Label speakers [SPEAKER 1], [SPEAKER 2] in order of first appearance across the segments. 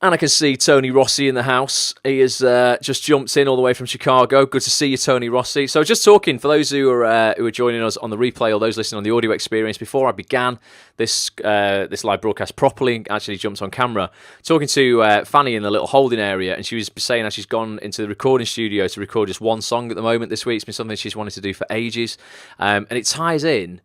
[SPEAKER 1] And I can see Tony Rossi in the house. He has just jumped in all the way from Chicago. Good to see you, Tony Rossi. So just talking, for those who are joining us on the replay or those listening on the audio experience, before I began this live broadcast properly, actually jumped on camera, talking to Fanny in the little holding area, and she was saying how she's gone into the recording studio to record just one song at the moment this week. It's been something she's wanted to do for ages. And it ties in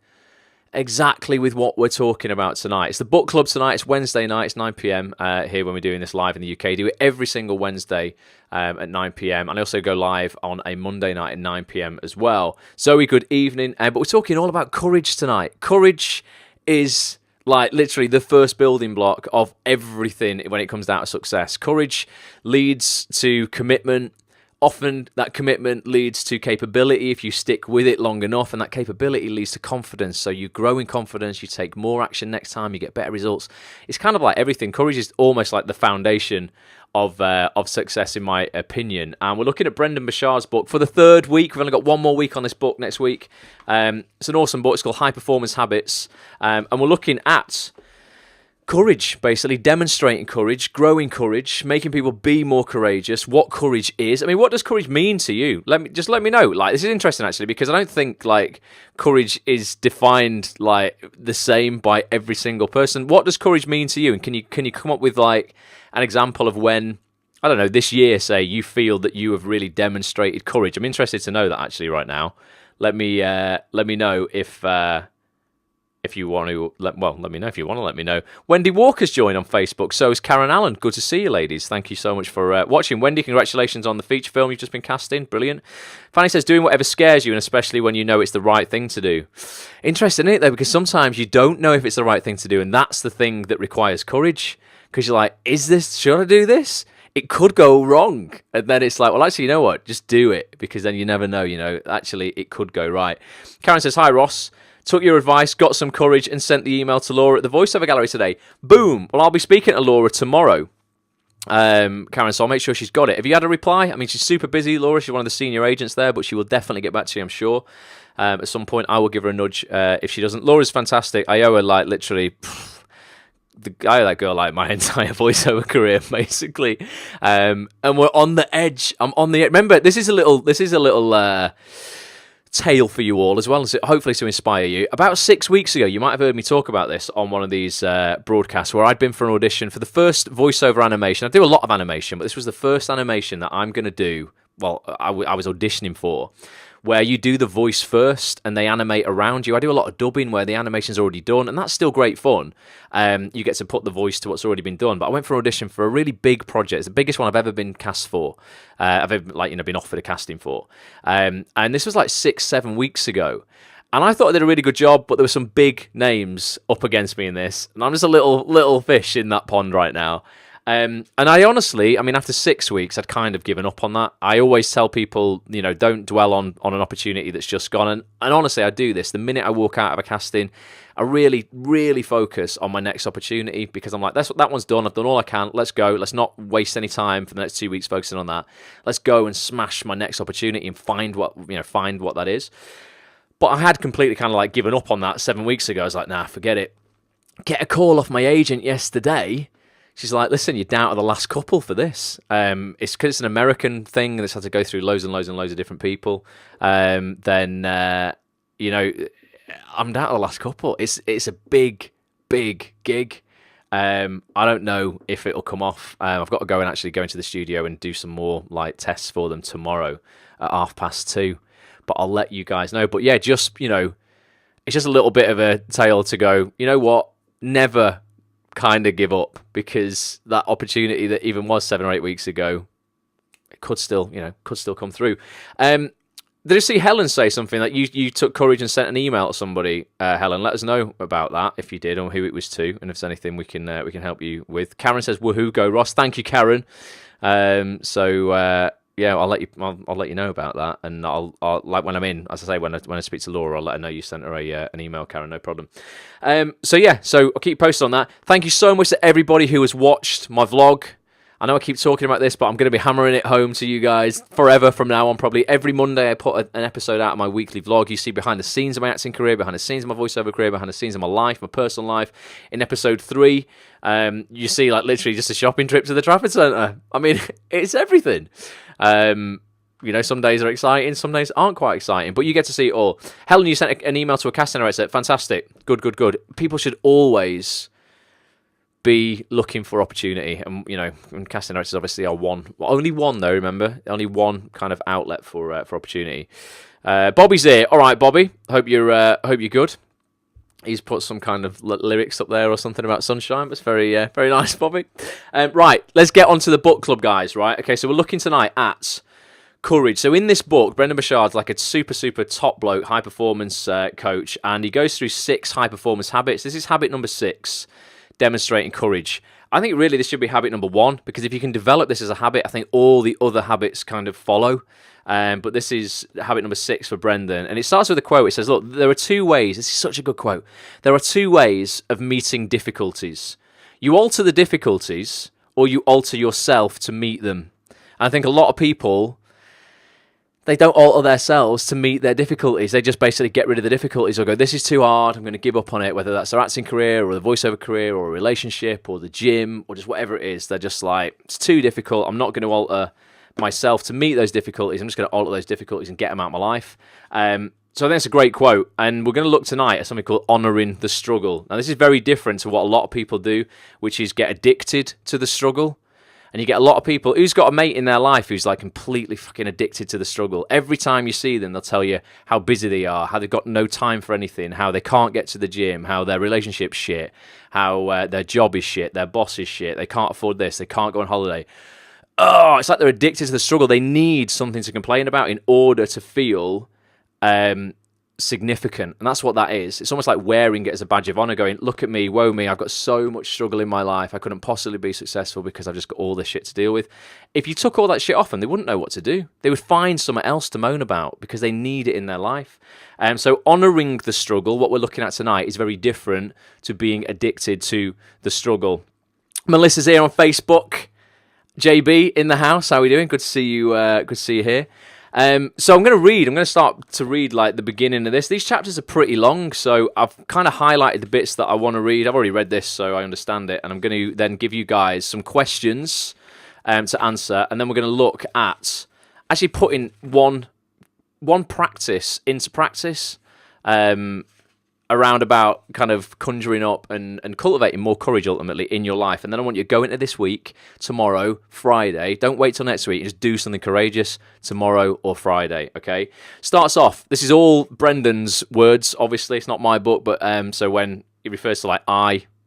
[SPEAKER 1] exactly with what we're talking about tonight. It's the book club tonight. It's Wednesday night. It's 9 p.m. Here when we're doing this live in the UK. I do it every single Wednesday at 9 p.m. And I also go live on a Monday night at 9 p.m. as well. Zoe, good evening. But we're talking all about courage tonight. Courage is like literally the first building block of everything when it comes down to success. Courage leads to commitment. Often that commitment leads to capability if you stick with it long enough, and that capability leads to confidence. So you grow in confidence, you take more action next time, you get better results. It's kind of like everything. Courage is almost like the foundation of success, in my opinion. And we're looking at Brendon Burchard's book for the third week. We've only got one more week on this book next week. It's an awesome book. It's called High Performance Habits. And we're looking at courage, basically demonstrating courage, growing courage, making people be more courageous, what courage is. I mean, what does courage mean to you? Let me know. Like, this is interesting actually, because I don't think like courage is defined like the same by every single person. What does courage mean to you? And can you come up with like an example of when, I don't know, this year, say, you feel that you have really demonstrated courage? I'm interested to know that actually right now. Let me know if you want to, let me know if you want to let me know. Wendy Walker's joined on Facebook. So is Karen Allen. Good to see you, ladies. Thank you so much for watching. Wendy, congratulations on the feature film you've just been cast in. Brilliant. Fanny says, doing whatever scares you, and especially when you know it's the right thing to do. Interesting, isn't it, though? Because sometimes you don't know if it's the right thing to do, and that's the thing that requires courage. Because you're like, should I do this? It could go wrong. And then it's like, well, actually, you know what? Just do it, because then you never know, actually, it could go right. Karen says, hi, Ross. Took your advice, got some courage, and sent the email to Laura at the voiceover gallery today. Boom! Well, I'll be speaking to Laura tomorrow, Karen, so I'll make sure she's got it. Have you had a reply? I mean, she's super busy, Laura. She's one of the senior agents there, but she will definitely get back to you, I'm sure. At some point, I will give her a nudge if she doesn't. Laura's fantastic. I owe her, like, literally... I owe that girl like my entire voiceover career, basically. And we're on the edge. I'm on the edge. Remember, this is a little tale for you all, as well as hopefully to inspire you. About 6 weeks ago, you might have heard me talk about this on one of these broadcasts, where I'd been for an audition for the first voiceover animation. I do a lot of animation, but this was the first animation that I'm going to do, well, I was auditioning for, where you do the voice first and they animate around you. I do a lot of dubbing where the animation's already done, and that's still great fun. You get to put the voice to what's already been done. But I went for an audition for a really big project. It's the biggest one I've ever been cast for. I've ever been offered a casting for. And this was like 6-7 weeks ago. And I thought I did a really good job, but there were some big names up against me in this. And I'm just a little fish in that pond right now. And I honestly, after 6 weeks, I'd kind of given up on that. I always tell people, don't dwell on an opportunity that's just gone. And honestly, I do this. The minute I walk out of a casting, I really, really focus on my next opportunity, because I'm like, that one's done. I've done all I can. Let's go. Let's not waste any time for the next 2 weeks focusing on that. Let's go and smash my next opportunity and find what that is. But I had completely kind of like given up on that 7 weeks ago. I was like, nah, forget it. Get a call off my agent yesterday. She's like, listen, you're down to the last couple for this. It's because it's an American thing, and it's had to go through loads and loads and loads of different people. I'm down to the last couple. It's a big, big gig. I don't know if it'll come off. I've got to go and actually go into the studio and do some more like tests for them tomorrow at 2:30. But I'll let you guys know. But yeah, it's just a little bit of a tale to go, you know what? Never kind of give up, because that opportunity that even was 7 or 8 weeks ago, it could still come through. Did you see Helen say something that you took courage and sent an email to somebody? Helen, let us know about that if you did, or who it was to, and if there's anything we can help you with. Karen says, "Woohoo, go Ross!" Thank you, Karen. Yeah, I'll let you know about that, and I'll like when I'm in, as I say, when I speak to Laura, I'll let her know you sent her an email, Karen. No problem. So I'll keep you posted on that. Thank you so much to everybody who has watched my vlog. I know I keep talking about this, but I'm going to be hammering it home to you guys forever from now on. Probably every Monday I put an episode out of my weekly vlog. You see behind the scenes of my acting career, behind the scenes of my voiceover career, behind the scenes of my life, my personal life. In episode 3, you see like literally just a shopping trip to the Trafford Centre. I mean, it's everything. You know, some days are exciting, some days aren't quite exciting, but you get to see it all. Helen, you sent an email to a casting director. Fantastic. Good. People should always be looking for opportunity, and you know, and casting directors obviously are only one though. Remember, only one kind of outlet for opportunity. Bobby's here. All right, Bobby. Hope you're good. He's put some kind of lyrics up there or something about sunshine. But it's very nice, Bobby. Right, let's get on to the book club, guys. Right, okay. So we're looking tonight at courage. So in this book, Brendon Burchard's like a super top bloke, high performance coach, and he goes through 6 high performance habits. This is habit number 6. Demonstrating courage. I think really this should be habit number 1, because if you can develop this as a habit, I think all the other habits kind of follow. But this is habit number 6 for Brendon. And it starts with a quote. It says, look, there are 2 ways. This is such a good quote. There are 2 ways of meeting difficulties. You alter the difficulties, or you alter yourself to meet them. And I think a lot of people, they don't alter themselves to meet their difficulties. They just basically get rid of the difficulties or go, this is too hard, I'm going to give up on it, whether that's their acting career or the voiceover career or a relationship or the gym or just whatever it is. They're just like, it's too difficult. I'm not going to alter myself to meet those difficulties. I'm just going to alter those difficulties and get them out of my life. So I think it's a great quote. And we're going to look tonight at something called honouring the struggle. Now, this is very different to what a lot of people do, which is get addicted to the struggle. And you get a lot of people who's got a mate in their life who's like completely fucking addicted to the struggle. Every time you see them, they'll tell you how busy they are, how they've got no time for anything, how they can't get to the gym, how their relationship's shit, how their job is shit, their boss is shit, they can't afford this, they can't go on holiday. Oh, it's like they're addicted to the struggle. They need something to complain about in order to feel significant, and that's what that is. It's almost like wearing it as a badge of honor, going, look at me, woe me, I've got so much struggle in my life, I couldn't possibly be successful because I've just got all this shit to deal with. If you took all that shit off them, they wouldn't know what to do. They would find something else to moan about because they need it in their life. So honoring the struggle, what we're looking at tonight, is very different to being addicted to the struggle. Melissa's here on Facebook. JB in the house, how are we doing? Good to see you. Good to see you here. So I'm going to start to read like the beginning of this. These chapters are pretty long, so I've kind of highlighted the bits that I want to read. I've already read this, so I understand it, and I'm going to then give you guys some questions to answer, and then we're going to look at actually putting one practice into practice around about kind of conjuring up and cultivating more courage ultimately in your life. And then I want you to go into this week, tomorrow, Friday. Don't wait till next week. Just do something courageous tomorrow or Friday, okay? Starts off, this is all Brendon's words, obviously. It's not my book, but so when he refers to like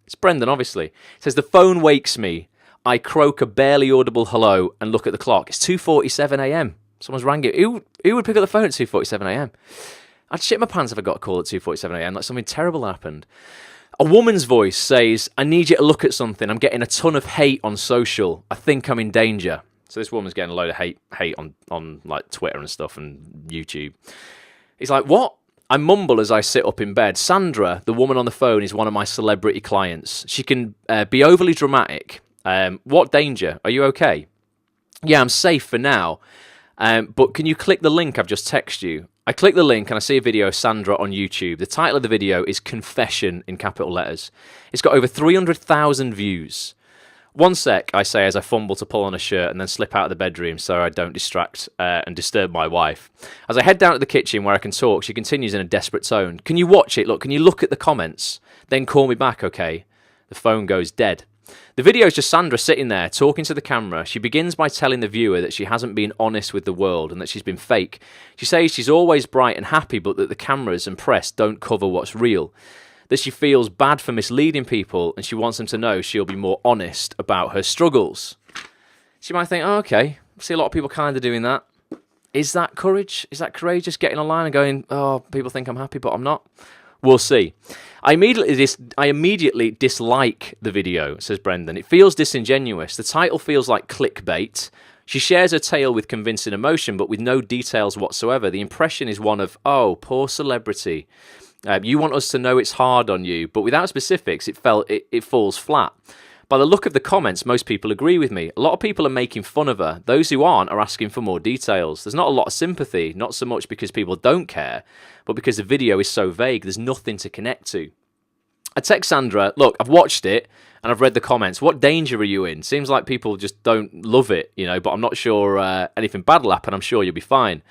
[SPEAKER 1] it's Brendon, obviously. It says, the phone wakes me. I croak a barely audible hello and look at the clock. It's 2:47 a.m. Someone's rang it. Who would pick up the phone at 2:47 a.m.? I'd shit my pants if I got a call at 2:47 a.m. like something terrible happened. A woman's voice says, I need you to look at something. I'm getting a ton of hate on social. I think I'm in danger. So this woman's getting a load of hate on like Twitter and stuff and YouTube. He's like, what? I mumble as I sit up in bed. Sandra, the woman on the phone, is one of my celebrity clients. She can be overly dramatic. What danger? Are you okay? Yeah, I'm safe for now. But can you click the link I've just texted you? I click the link and I see a video of Sandra on YouTube. The title of the video is Confession in capital letters. It's got over 300,000 views. One sec, I say as I fumble to pull on a shirt and then slip out of the bedroom so I don't distract and disturb my wife. As I head down to the kitchen where I can talk, she continues in a desperate tone. Can you watch it? Look, can you look at the comments? Then call me back, okay? The phone goes dead. The video is just Sandra sitting there talking to the camera. She begins by telling the viewer that she hasn't been honest with the world and that she's been fake. She says she's always bright and happy, but that the cameras and press don't cover what's real. That she feels bad for misleading people and she wants them to know she'll be more honest about her struggles. She might think, oh, okay, I see a lot of people kind of doing that. Is that courage? Is that courageous, getting online and going, oh, people think I'm happy, but I'm not? We'll see. I immediately dislike the video, says Brendon. It feels disingenuous. The title feels like clickbait. She shares her tale with convincing emotion, but with no details whatsoever. The impression is one of, oh, poor celebrity. You want us to know it's hard on you, but without specifics, it falls flat. By the look of the comments, most people agree with me. A lot of people are making fun of her. Those who aren't are asking for more details. There's not a lot of sympathy, not so much because people don't care, but because the video is so vague, there's nothing to connect to. I text Sandra, look, I've watched it and I've read the comments. What danger are you in? Seems like people just don't love it, but I'm not sure anything bad will happen. I'm sure you'll be fine.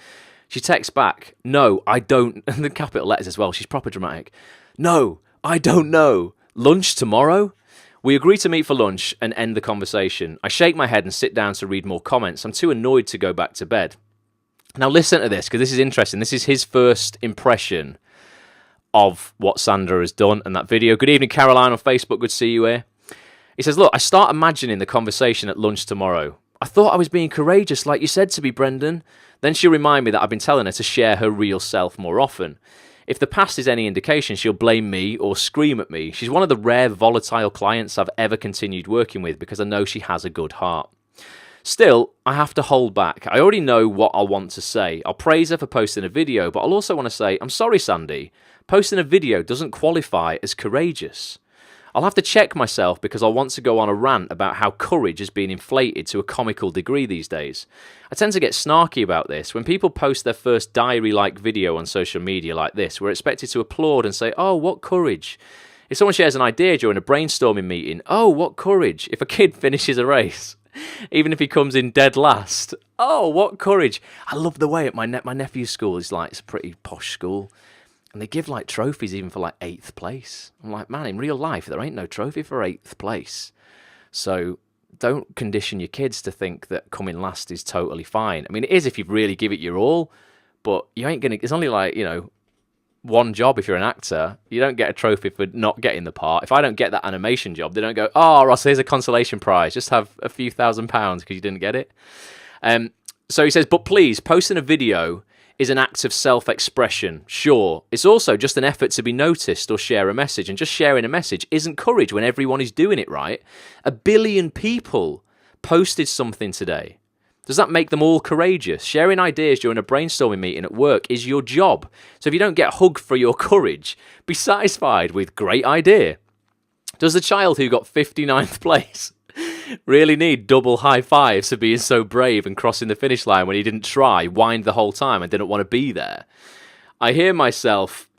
[SPEAKER 1] She texts back, no, I don't, and the capital letters as well. She's proper dramatic. No, I don't know. Lunch tomorrow? We agree to meet for lunch and end the conversation. I shake my head and sit down to read more comments. I'm too annoyed to go back to bed. Now listen to this, because this is interesting. This is his first impression of what Sandra has done and that video. Good evening, Caroline on Facebook. Good to see you here. He says, look, I start imagining the conversation at lunch tomorrow. I thought I was being courageous like you said to me, Brendon. Then she'll remind me that I've been telling her to share her real self more often. If the past is any indication, she'll blame me or scream at me. She's one of the rare volatile clients I've ever continued working with because I know she has a good heart. Still, I have to hold back. I already know what I want to say. I'll praise her for posting a video, but I'll also want to say, I'm sorry, Sandy. Posting a video doesn't qualify as courageous. I'll have to check myself because I want to go on a rant about how courage has been inflated to a comical degree these days. I tend to get snarky about this. When people post their first diary-like video on social media like this, we're expected to applaud and say, oh, what courage. If someone shares an idea during a brainstorming meeting, oh, what courage. If a kid finishes a race, even if he comes in dead last, oh, what courage. I love the way at my nephew's school, it's a pretty posh school. And they give trophies even for 8th place. I'm like, man, in real life, there ain't no trophy for 8th place. So don't condition your kids to think that coming last is totally fine. I mean, it is if you really give it your all, but you ain't going to, it's only one job if you're an actor. You don't get a trophy for not getting the part. If I don't get that animation job, they don't go, oh, Ross, here's a consolation prize. Just have a few £1,000s because you didn't get it. So he says, but please, posting a video is an act of self-expression, sure. It's also just an effort to be noticed or share a message, and just sharing a message isn't courage when everyone is doing it, right? 1 billion people posted something today. Does that make them all courageous? Sharing ideas during a brainstorming meeting at work is your job. So if you don't get hugged for your courage, be satisfied with great idea. Does the child who got 59th place really need double high fives for being so brave and crossing the finish line when he didn't try, whined the whole time and didn't want to be there? I hear myself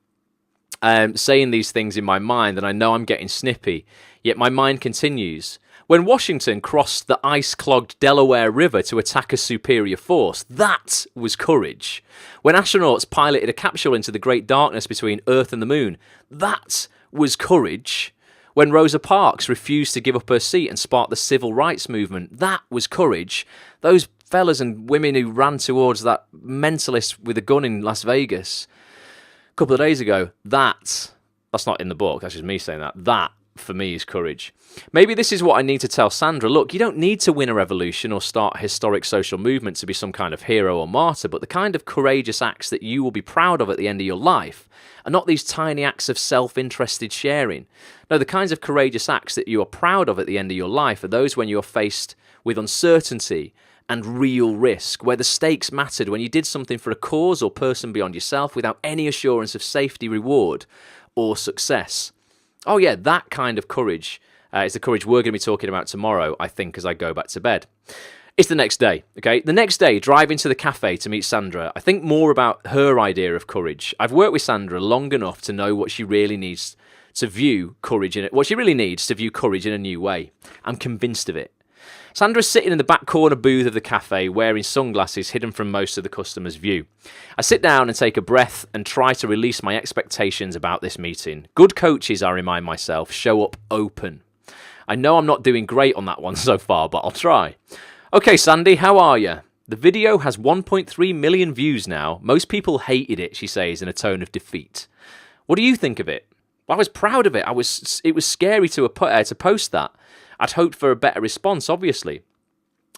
[SPEAKER 1] saying these things in my mind and I know I'm getting snippy, yet my mind continues. When Washington crossed the ice-clogged Delaware River to attack a superior force, that was courage. When astronauts piloted a capsule into the great darkness between Earth and the Moon, that was courage. When Rosa Parks refused to give up her seat and sparked the civil rights movement, that was courage. Those fellas and women who ran towards that mentalist with a gun in Las Vegas a couple of days ago, that's not in the book, that's just me saying that. That, for me, is courage. Maybe this is what I need to tell Sandra. Look, you don't need to win a revolution or start a historic social movement to be some kind of hero or martyr, but the kind of courageous acts that you will be proud of at the end of your life are not these tiny acts of self-interested sharing. No, the kinds of courageous acts that you are proud of at the end of your life are those when you're faced with uncertainty and real risk, where the stakes mattered, when you did something for a cause or person beyond yourself without any assurance of safety, reward, or success. Oh yeah, that kind of courage is the courage we're going to be talking about tomorrow, I think, as I go back to bed. It's the next day, okay? The next day, driving to the cafe to meet Sandra, I think more about her idea of courage. I've worked with Sandra long enough to know what she really needs to view courage in it. What she really needs to view courage in a new way. I'm convinced of it. Sandra's sitting in the back corner booth of the cafe wearing sunglasses hidden from most of the customers' view. I sit down and take a breath and try to release my expectations about this meeting. Good coaches, I remind myself, show up open. I know I'm not doing great on that one so far, but I'll try. Okay, Sandy, how are you? The video has 1.3 million views now. Most people hated it, she says in a tone of defeat. What do you think of it? Well, I was proud of it. It was scary to post that. I'd hoped for a better response, obviously.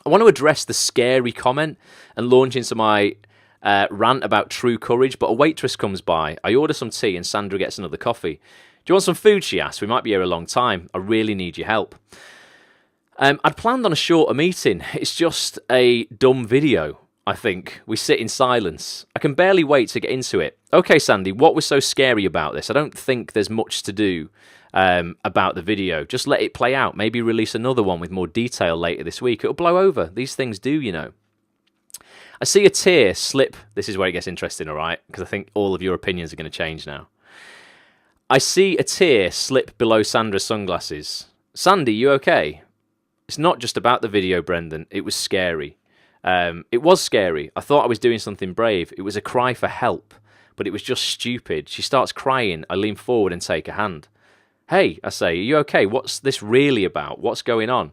[SPEAKER 1] I want to address the scary comment and launch into my rant about true courage, but a waitress comes by. I order some tea and Sandra gets another coffee. Do you want some food, she asks. We might be here a long time. I really need your help. I'd planned on a shorter meeting. It's just a dumb video. I think. We sit in silence. I can barely wait to get into it. Okay, Sandy, what was so scary about this? I don't think there's much to do about the video. Just let it play out. Maybe release another one with more detail later this week. It'll blow over. These things do, you know. I see a tear slip. This is where it gets interesting, all right? Because I think all of your opinions are going to change now. I see a tear slip below Sandra's sunglasses. Sandy, you okay? It's not just about the video, Brendon. It was scary. It was scary. I thought I was doing something brave. It was a cry for help, but it was just stupid. She starts crying. I lean forward and take a hand. Hey, I say, are you okay? What's this really about? What's going on?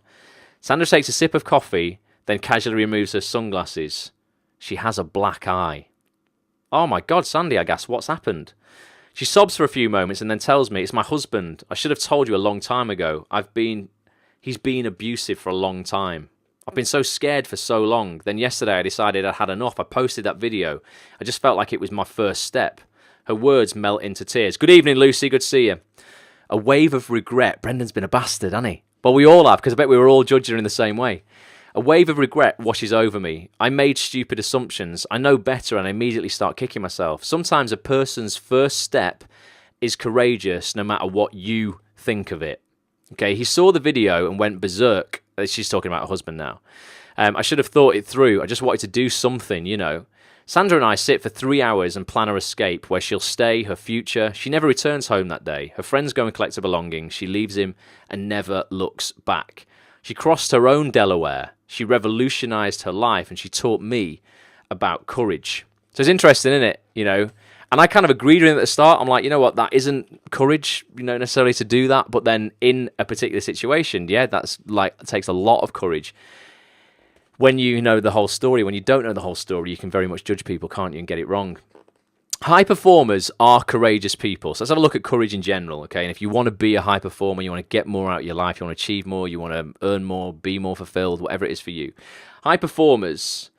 [SPEAKER 1] Sandra takes a sip of coffee, then casually removes her sunglasses. She has a black eye. Oh my God, Sandy, I guess, what's happened? She sobs for a few moments and then tells me, it's my husband. I should have told you a long time ago. He's been abusive for a long time. I've been so scared for so long. Then yesterday I decided I'd had enough. I posted that video. I just felt like it was my first step. Her words melt into tears. Good evening, Lucy. Good to see you. A wave of regret. Brendan's been a bastard, hasn't he? Well, we all have, because I bet we were all judging her in the same way. A wave of regret washes over me. I made stupid assumptions. I know better and I immediately start kicking myself. Sometimes a person's first step is courageous no matter what you think of it. Okay, he saw the video and went berserk. She's talking about her husband now. I should have thought it through. I just wanted to do something, you know. Sandra and I sit for 3 hours and plan her escape, where she'll stay, her future. She never returns home that day. Her friends go and collect her belongings. She leaves him and never looks back. She crossed her own Delaware. She revolutionized her life, and she taught me about courage. So it's interesting, isn't it? You know, and I kind of agreed with it at the start. I'm like, you know what, that isn't courage, you know, necessarily to do that. But then in a particular situation, yeah, that's like, it takes a lot of courage. When you know the whole story, when you don't know the whole story, you can very much judge people, can't you, and get it wrong. High performers are courageous people. So let's have a look at courage in general, okay? And if you want to be a high performer, you want to get more out of your life, you want to achieve more, you want to earn more, be more fulfilled, whatever it is for you. High performers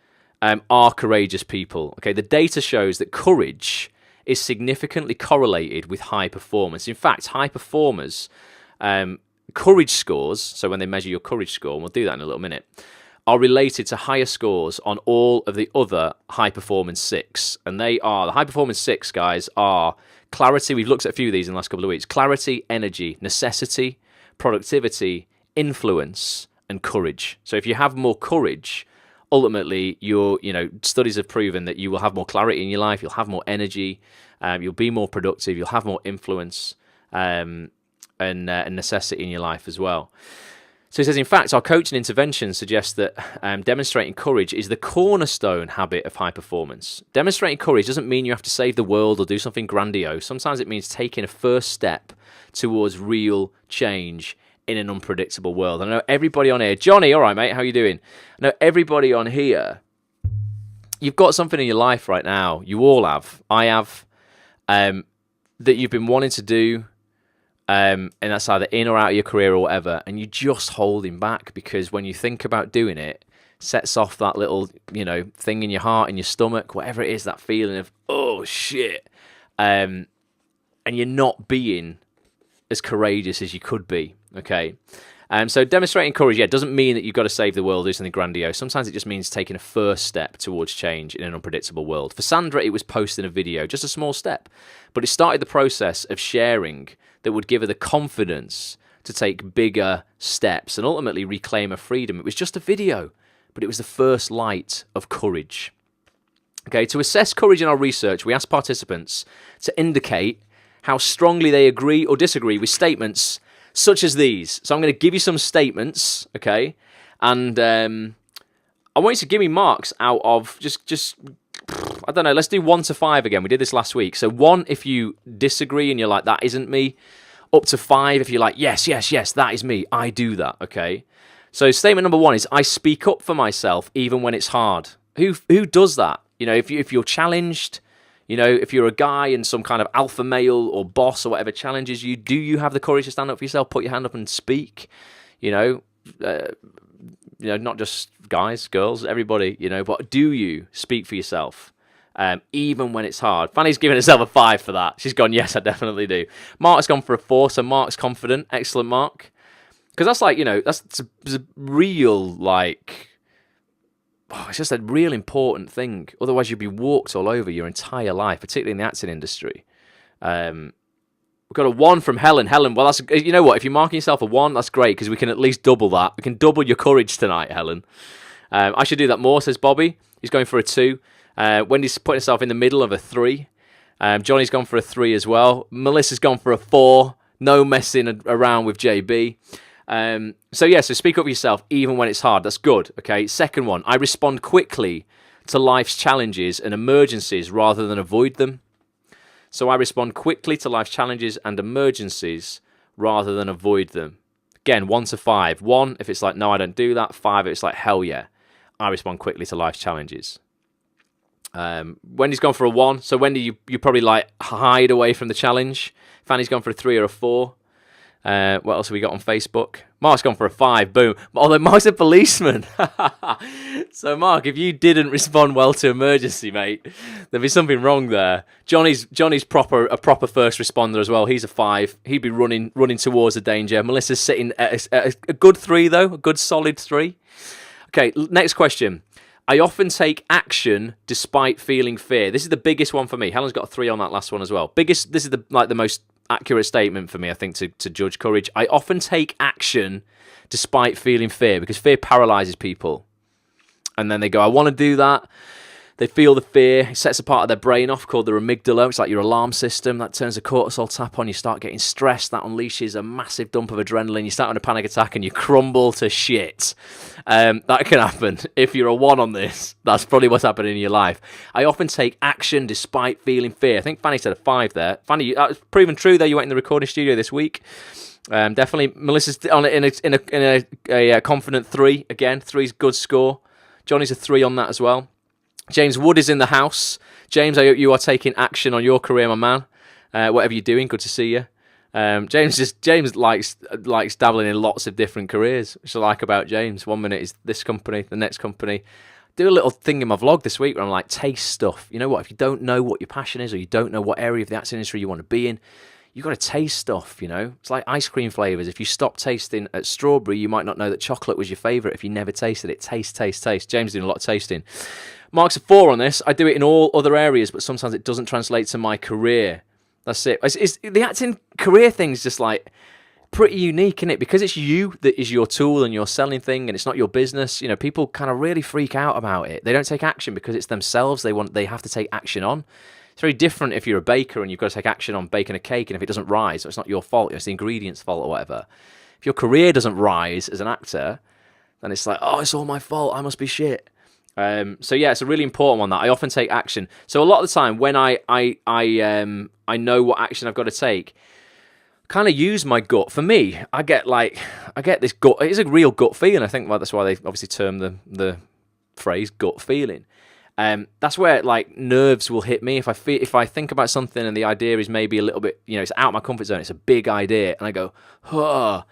[SPEAKER 1] are courageous people, okay? The data shows that courage is significantly correlated with high performance. In fact, high performers, courage scores, so when they measure your courage score, and we'll do that in a little minute, are related to higher scores on all of the other high performance 6. And they are, the high performance 6 guys are clarity. We've looked at a few of these in the last couple of weeks. Clarity, energy, necessity, productivity, influence, and courage. So if you have more courage, ultimately, studies have proven that you will have more clarity in your life, you'll have more energy, you'll be more productive, you'll have more influence and necessity in your life as well. So he says, in fact, our coaching intervention suggests that demonstrating courage is the cornerstone habit of high performance. Demonstrating courage doesn't mean you have to save the world or do something grandiose. Sometimes it means taking a first step towards real change in an unpredictable world. I know everybody on here, Johnny, all right, mate, how you doing? I know everybody on here, you've got something in your life right now. You all have. I have. That you've been wanting to do. And that's either in or out of your career or whatever, and you're just holding back because when you think about doing it, sets off that little, thing in your heart, in your stomach, whatever it is, that feeling of, oh, shit. And you're not being as courageous as you could be, okay? So demonstrating courage, doesn't mean that you've got to save the world or do something grandiose. Sometimes it just means taking a first step towards change in an unpredictable world. For Sandra, it was posting a video, just a small step. But it started the process of sharing that would give her the confidence to take bigger steps and ultimately reclaim her freedom. It was just a video, but it was the first light of courage. Okay, to assess courage in our research, we asked participants to indicate how strongly they agree or disagree with statements such as these. So I'm going to give you some statements, okay? And I want you to give me marks out of just I don't know, let's do 1 to 5 again. We did this last week. So 1 if you disagree and you're like, that isn't me. Up to 5 if you're like, yes, that is me. I do that, okay? So statement number 1 is, I speak up for myself even when it's hard. Who does that? If you're challenged, if you're a guy and some kind of alpha male or boss or whatever challenges you, do you have the courage to stand up for yourself, put your hand up and speak? Not just guys, girls, everybody, but do you speak for yourself? Even when it's hard. Fanny's giving herself a 5 for that. She's gone, yes, I definitely do. Mark's gone for a 4, so Mark's confident. Excellent, Mark. Because that's like, that's a real, it's just a real important thing. Otherwise, you'd be walked all over your entire life, particularly in the acting industry. We've got a 1 from Helen. Helen, well, that's, you know what? If you're marking yourself a 1, that's great, because we can at least double that. We can double your courage tonight, Helen. I should do that more, says Bobby. He's going for a 2. Wendy's putting herself in the middle of a 3. Johnny's gone for a 3 as well. Melissa's gone for a 4. No messing around with JB. So speak up for yourself, even when it's hard. That's good, okay? Second one, I respond quickly to life's challenges and emergencies rather than avoid them. So I respond quickly to life's challenges and emergencies rather than avoid them. Again, 1 to 5. 1, if it's like, no, I don't do that. 5, if it's like, hell yeah. I respond quickly to life's challenges. Wendy's gone for a 1. So Wendy, you probably like hide away from the challenge. Fanny's gone for a 3 or a 4. What else have we got on Facebook? Mark's gone for a 5. Boom. Although Mark's a policeman. So Mark, if you didn't respond well to emergency, mate, there'd be something wrong there. Johnny's a proper first responder as well. He's a 5. He'd be running towards the danger. Melissa's sitting at a good 3 though, a good solid 3. Okay, next question. I often take action despite feeling fear. This is the biggest one for me. Helen's got a 3 on that last one as well. This is the most accurate statement for me, I think, to judge courage. I often take action despite feeling fear, because fear paralyzes people. And then they go, I want to do that. They feel the fear. It sets a part of their brain off called the amygdala. It's like your alarm system. That turns a cortisol tap on. You start getting stressed. That unleashes a massive dump of adrenaline. You start having a panic attack and you crumble to shit. That can happen. If you're a 1 on this, that's probably what's happening in your life. I often take action despite feeling fear. I think Fanny said a 5 there. Fanny, that was proven true there. You went in the recording studio this week. Definitely. Melissa's on it in a confident 3. Again, 3's good score. Johnny's a 3 on that as well. James Wood is in the house. James, I hope you are taking action on your career, my man. Whatever you're doing, good to see you. James likes dabbling in lots of different careers, which I like about James. 1 minute is this company, the next company. Do a little thing in my vlog this week where I'm like, taste stuff. You know what? If you don't know what your passion is, or you don't know what area of the acting industry you want to be in, you've got to taste stuff, you know? It's like ice cream flavours. If you stop tasting at strawberry, you might not know that chocolate was your favourite if you never tasted it. Taste. James is doing a lot of tasting. Mark's a 4 on this. I do it in all other areas, but sometimes it doesn't translate to my career. That's it. The acting career thing's just like pretty unique, isn't it? Because it's you that is your tool and your selling thing, and it's not your business. You know, people kind of really freak out about it. They don't take action because it's themselves they have to take action on. It's very different if you're a baker and you've got to take action on baking a cake, and if it doesn't rise, it's not your fault. It's the ingredients' fault or whatever. If your career doesn't rise as an actor, then it's like, oh, it's all my fault. I must be shit. So yeah, it's a really important one that I often take action. So a lot of the time when I know what action I've got to take, kind of use my gut. For me, I get this gut. It's a real gut feeling. I think that's why they obviously term the phrase gut feeling. That's where like nerves will hit me if I think about something and the idea is maybe a little bit, it's out of my comfort zone. It's a big idea, and I go, huh.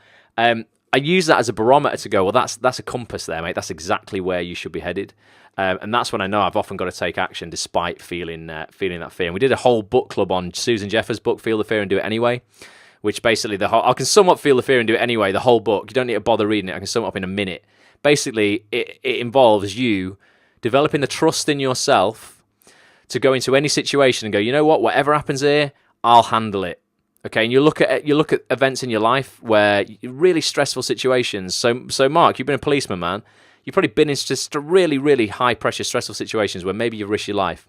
[SPEAKER 1] I use that as a barometer to go, well, that's a compass there, mate. That's exactly where you should be headed. And that's when I know I've often got to take action despite feeling that fear. And we did a whole book club on Susan Jeffers' book, Feel the Fear and Do It Anyway, which basically I can sum up Feel the Fear and Do It Anyway, the whole book. You don't need to bother reading it. I can sum it up in a minute. Basically, it involves you developing the trust in yourself to go into any situation and go, you know what, whatever happens here, I'll handle it. Okay, and you look at events in your life where really stressful situations. So Mark, you've been a policeman, man. You've probably been in just really, really high pressure, stressful situations where maybe you've risked your life.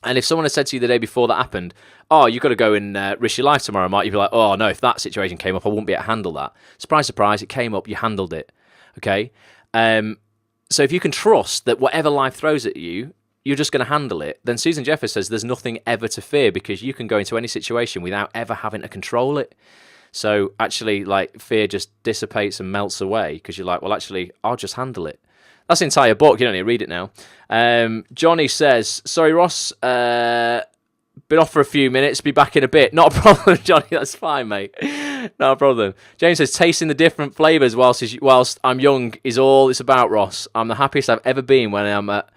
[SPEAKER 1] And if someone had said to you the day before that happened, oh, you've got to go and risk your life tomorrow, Mark, you'd be like, oh no, if that situation came up, I wouldn't be able to handle that. Surprise, surprise, it came up, you handled it. Okay, so if you can trust that whatever life throws at you, you're just going to handle it, then Susan Jeffers says there's nothing ever to fear because you can go into any situation without ever having to control it. So actually, like, fear just dissipates and melts away because you're like, well, actually, I'll just handle it. That's the entire book. You don't need to read it now. Johnny says, sorry, Ross, been off for a few minutes, be back in a bit. Not a problem, Johnny, that's fine, mate. Not a problem. James says, tasting the different flavours whilst I'm young is all it's about, Ross. I'm the happiest I've ever been when I'm at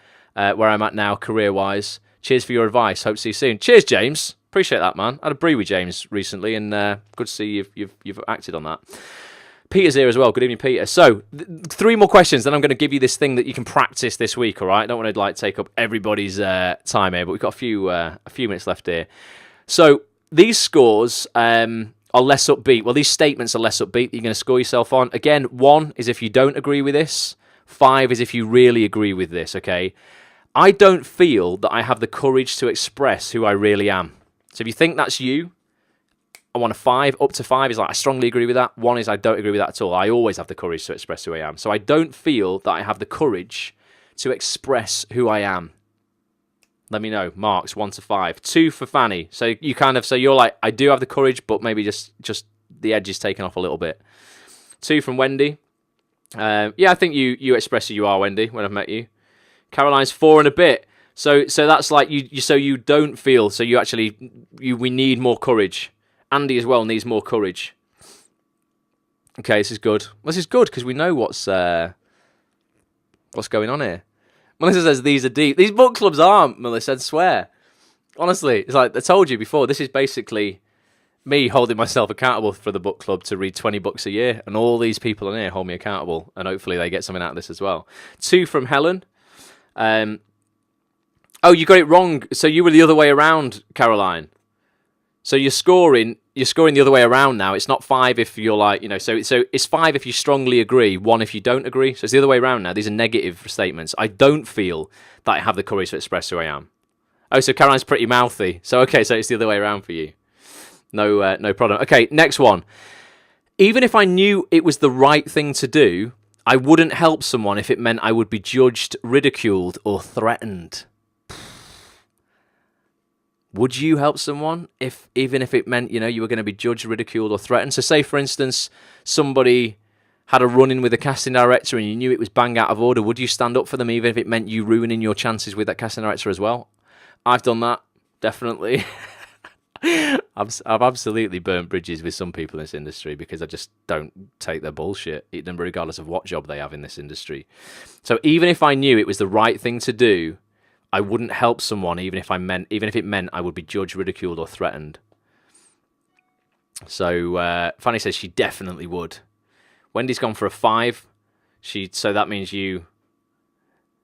[SPEAKER 1] where I'm at now, career-wise. Cheers for your advice. Hope to see you soon. Cheers, James. Appreciate that, man. I had a brie with James recently, and good to see you've acted on that. Peter's here as well. Good evening, Peter. So, 3 more questions, then I'm going to give you this thing that you can practice this week, all right? I don't want to take up everybody's time here, but we've got a few minutes left here. So, these scores are less upbeat. Well, these statements are less upbeat that you're going to score yourself on. Again, 1 is if you don't agree with this. 5 is if you really agree with this, okay? I don't feel that I have the courage to express who I really am. So, if you think that's you, I want a 5. Up to 5 is like, I strongly agree with that. 1 is I don't agree with that at all. I always have the courage to express who I am. So I don't feel that I have the courage to express who I am. Let me know. Marks 1 to 5. 2 for Fanny. So you're like, I do have the courage, but maybe just the edge is taken off a little bit. 2 from Wendy. Yeah, I think you express who you are, Wendy, when I've met you. Caroline's 4 and a bit. So that's like you don't feel. So we need more courage. Andy as well needs more courage. Okay, this is good. This is good because we know what's going on here. Melissa says these are deep. These book clubs aren't, Melissa, I swear. Honestly, it's like I told you before, this is basically me holding myself accountable for the book club to read 20 books a year, and all these people in here hold me accountable, and hopefully they get something out of this as well. 2 from Helen. Oh, you got it wrong. So you were the other way around, Caroline. So you're scoring the other way around now. It's not 5 if you're like, so it's 5 if you strongly agree, 1 if you don't agree. So it's the other way around now. These are negative statements. I don't feel that I have the courage to express who I am. Oh, so Caroline's pretty mouthy. So okay, so it's the other way around for you. No problem. Okay, next one. Even if I knew it was the right thing to do, I wouldn't help someone if it meant I would be judged, ridiculed, or threatened. Would you help someone even if it meant, you were going to be judged, ridiculed, or threatened? So say, for instance, somebody had a run-in with a casting director and you knew it was bang out of order. Would you stand up for them even if it meant you ruining your chances with that casting director as well? I've done that, definitely. I've absolutely burnt bridges with some people in this industry because I just don't take their bullshit, regardless of what job they have in this industry. So even if I knew it was the right thing to do, I wouldn't help someone even if it meant I would be judged, ridiculed, or threatened. So Fanny says she definitely would. Wendy's gone for a 5. So that means you.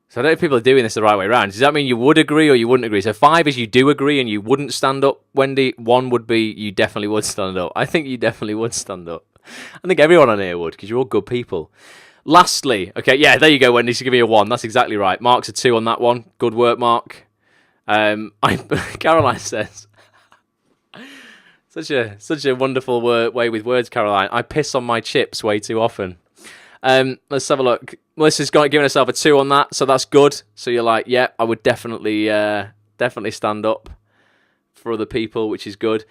[SPEAKER 1] So I don't know if people are doing this the right way around. Does that mean you would agree or you wouldn't agree? So 5 is you do agree and you wouldn't stand up, Wendy. 1 would be you definitely would stand up. I think you definitely would stand up. I think everyone on here would because you're all good people. Lastly, okay, yeah, there you go, Wendy. So give me a 1. That's exactly right. Mark's a 2 on that one. Good work, Mark. Caroline says, such a wonderful way with words, Caroline. I piss on my chips way too often. Let's have a look. Melissa's giving herself a 2 on that, so that's good. So you're like, yeah, I would definitely stand up for other people, which is good.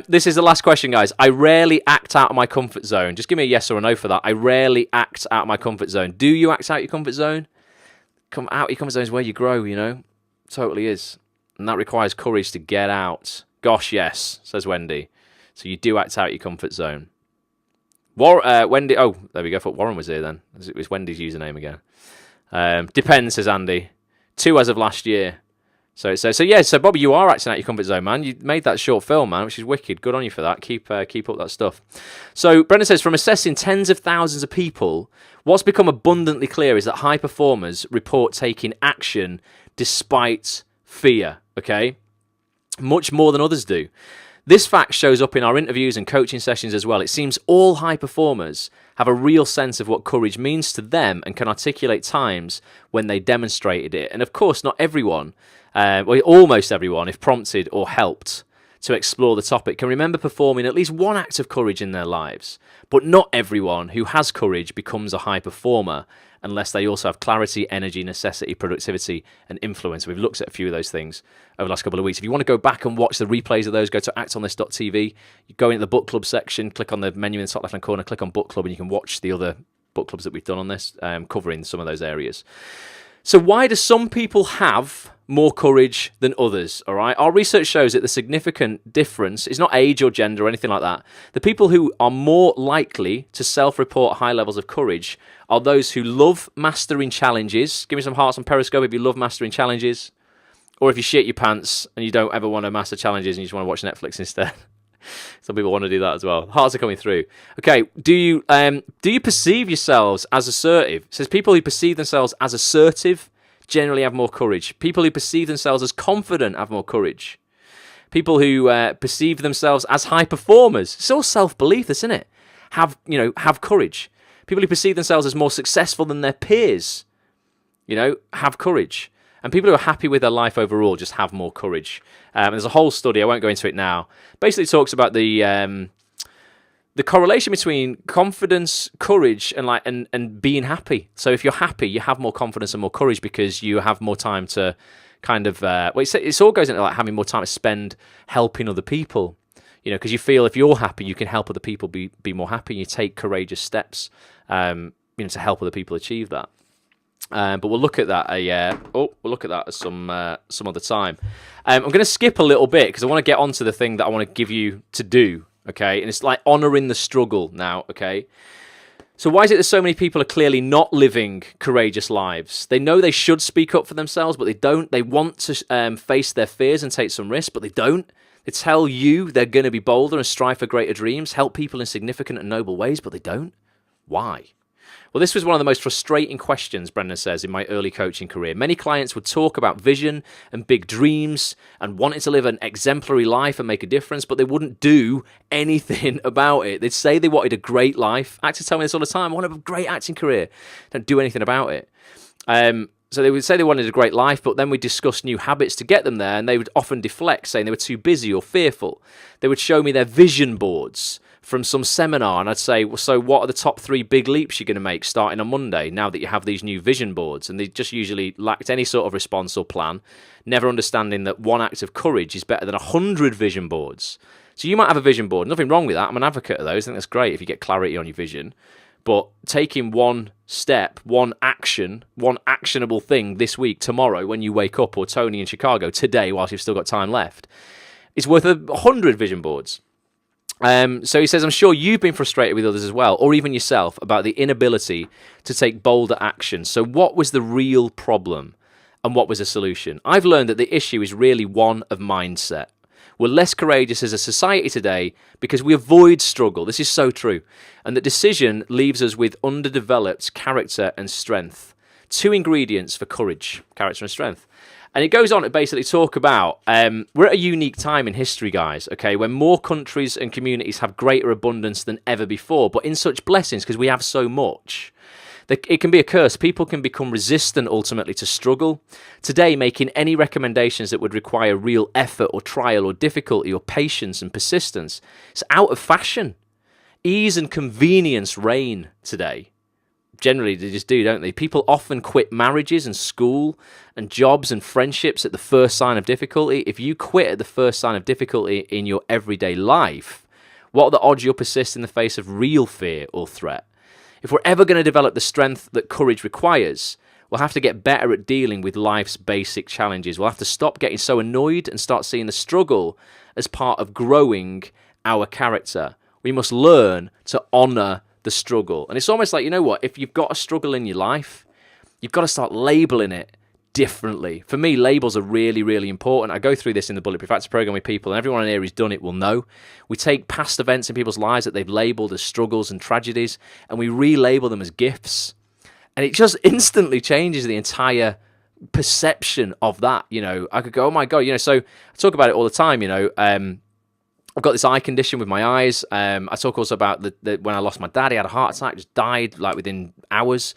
[SPEAKER 1] This is the last question, guys. I rarely act out of my comfort zone. Just give me a yes or a no for that. I rarely act out of my comfort zone. Do you act out your comfort zone? Come out your comfort zone is where you grow, Totally is. And that requires courage to get out. Gosh, yes, says Wendy. So you do act out your comfort zone. Wendy, oh, there we go. I thought Warren was here then. It was Wendy's username again. Depends, says Andy. 2 as of last year. So Bobby, you are acting out your comfort zone, man. You made that short film, man, which is wicked. Good on you for that. Keep up that stuff. So Brendon says, from assessing tens of thousands of people, what's become abundantly clear is that high performers report taking action despite fear, okay? Much more than others do. This fact shows up in our interviews and coaching sessions as well. It seems all high performers have a real sense of what courage means to them and can articulate times when they demonstrated it. And of course, not everyone, almost everyone, if prompted or helped to explore the topic, can remember performing at least one act of courage in their lives. But not everyone who has courage becomes a high performer unless they also have clarity, energy, necessity, productivity, and influence. We've looked at a few of those things over the last couple of weeks. If you want to go back and watch the replays of those, go to actonthis.tv. You go into the book club section, click on the menu in the top left-hand corner, click on book club, and you can watch the other book clubs that we've done on this, covering some of those areas. So why do some people have more courage than others? All right, our research shows that the significant difference is not age or gender or anything like that. The people who are more likely to self-report high levels of courage are those who love mastering challenges. Give me some hearts on Periscope if you love mastering challenges, or if you shit your pants and you don't ever want to master challenges and you just want to watch Netflix instead. Some people want to do that as well. Hearts are coming through. Okay, do you perceive yourselves as assertive? It says people who perceive themselves as assertive generally have more courage. People who perceive themselves as confident have more courage. People who perceive themselves as high performers, it's all self-belief, isn't it? Have courage. People who perceive themselves as more successful than their peers, have courage. And people who are happy with their life overall just have more courage. There's a whole study, I won't go into it now, basically talks about the correlation between confidence, courage, and being happy. So if you're happy, you have more confidence and more courage because you have more time to kind of... it all goes into like having more time to spend helping other people. Because you feel if you're happy, you can help other people be more happy. And you take courageous steps, to help other people achieve that. But we'll look at that. We'll look at that some other time. I'm going to skip a little bit because I want to get onto the thing that I want to give you to do. Okay, and it's like honouring the struggle now. Okay, so why is it that so many people are clearly not living courageous lives? They know they should speak up for themselves, but they don't. They want to face their fears and take some risks, but they don't. They tell you they're going to be bolder and strive for greater dreams, help people in significant and noble ways, but they don't. Why? Well, this was one of the most frustrating questions, Brendon says, in my early coaching career. Many clients would talk about vision and big dreams and wanting to live an exemplary life and make a difference, but they wouldn't do anything about it. They'd say they wanted a great life. Actors tell me this all the time. I want a great acting career. Don't do anything about it. So they would say they wanted a great life, but then we'd discuss new habits to get them there, and they would often deflect, saying they were too busy or fearful. They would show me their vision boards from some seminar, and I'd say, well, so what are the top 3 big leaps you're going to make starting on Monday now that you have these new vision boards? And they just usually lacked any sort of response or plan, never understanding that one act of courage is better than 100 vision boards. So you might have a vision board. Nothing wrong with that. I'm an advocate of those. I think that's great if you get clarity on your vision. But taking one step, one action, one actionable thing this week, tomorrow, when you wake up, or Tony in Chicago, today, whilst you've still got time left, is worth 100 vision boards. So he says, I'm sure you've been frustrated with others as well, or even yourself, about the inability to take bolder action. So what was the real problem, and what was the solution? I've learned that the issue is really one of mindset. We're less courageous as a society today because we avoid struggle. This is so true. And the decision leaves us with underdeveloped character and strength. 2 ingredients for courage, character and strength. And it goes on to basically talk about, we're at a unique time in history, guys, okay, when more countries and communities have greater abundance than ever before, but in such blessings because we have so much. It can be a curse. People can become resistant ultimately to struggle. Today, making any recommendations that would require real effort or trial or difficulty or patience and persistence, it's out of fashion. Ease and convenience reign today. Generally, they just do, don't they? People often quit marriages and school and jobs and friendships at the first sign of difficulty. If you quit at the first sign of difficulty in your everyday life, what are the odds you'll persist in the face of real fear or threat? If we're ever going to develop the strength that courage requires, we'll have to get better at dealing with life's basic challenges. We'll have to stop getting so annoyed and start seeing the struggle as part of growing our character. We must learn to honour the struggle. And it's almost like, you know what, if you've got a struggle in your life, you've got to start labelling it differently. For me, labels are really, really important. I go through this in the Bulletproof Actor program with people, and everyone in here who's done it will know. We take past events in people's lives that they've labelled as struggles and tragedies, and we relabel them as gifts. And it just instantly changes the entire perception of that. I could go, oh my God, so I talk about it all the time, I've got this eye condition with my eyes. I talk also about the when I lost my dad, he had a heart attack, just died like within hours.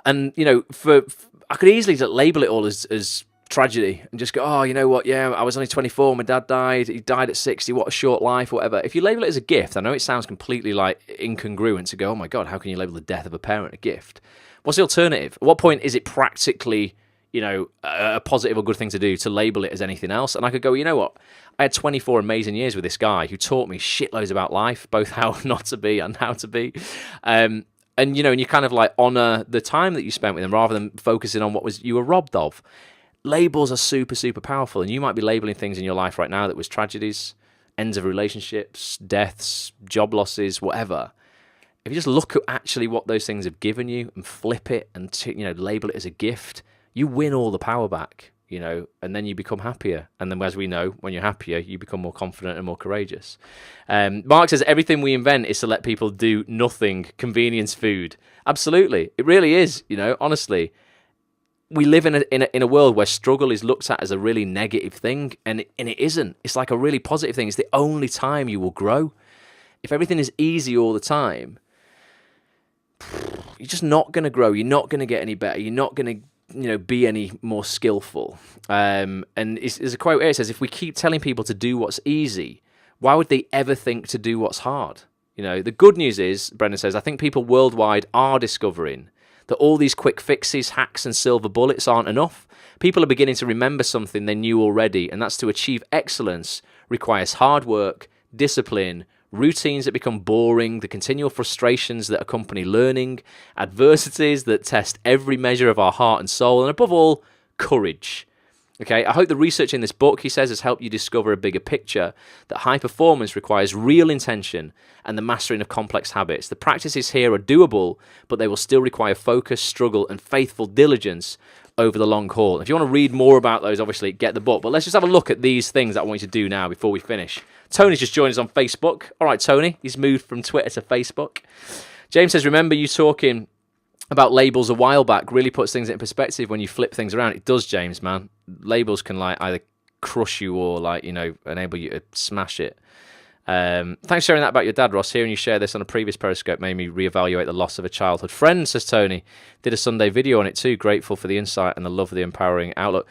[SPEAKER 1] And, I could easily just label it all as tragedy and just go, oh, you know what, yeah, I was only 24, my dad died, he died at 60, what a short life, whatever. If you label it as a gift, I know it sounds completely like incongruent to go, oh my God, how can you label the death of a parent a gift? What's the alternative? At what point is it practically, a positive or good thing to do to label it as anything else? And I could go, you know what, I had 24 amazing years with this guy who taught me shitloads about life, both how not to be and how to be. And you kind of like honour the time that you spent with them rather than focusing on what you were robbed of. Labels are super, super powerful, and you might be labelling things in your life right now that was tragedies, ends of relationships, deaths, job losses, whatever. If you just look at actually what those things have given you and flip it and label it as a gift, you win all the power back. and then you become happier. And then, as we know, when you're happier, you become more confident and more courageous. Mark says, everything we invent is to let people do nothing, convenience food. Absolutely. It really is, honestly. We live in a world where struggle is looked at as a really negative thing, and it isn't. It's like a really positive thing. It's the only time you will grow. If everything is easy all the time, you're just not going to grow. You're not going to get any better. You're not going to be any more skillful. And there's a quote here. It says, if we keep telling people to do what's easy, why would they ever think to do what's hard? The good news is, Brendon says, I think people worldwide are discovering that all these quick fixes, hacks, and silver bullets aren't enough. People are beginning to remember something they knew already, and that's to achieve excellence requires hard work, discipline, routines that become boring, the continual frustrations that accompany learning, adversities that test every measure of our heart and soul, and above all, courage. Okay, I hope the research in this book, he says, has helped you discover a bigger picture, that high performance requires real intention and the mastering of complex habits. The practices here are doable, but they will still require focus, struggle, and faithful diligence over the long haul. If you want to read more about those, obviously, get the book. But let's just have a look at these things that I want you to do now before we finish. Tony's just joined us on Facebook. All right, Tony, he's moved from Twitter to Facebook. James says, remember you talking about labels a while back, really puts things in perspective when you flip things around. It does, James, man. Labels can either crush you or enable you to smash it. Thanks for sharing that about your dad, Ross. Hearing you share this on a previous Periscope made me reevaluate the loss of a childhood friend, says Tony. Did a Sunday video on it too. Grateful for the insight and the love of the empowering outlook.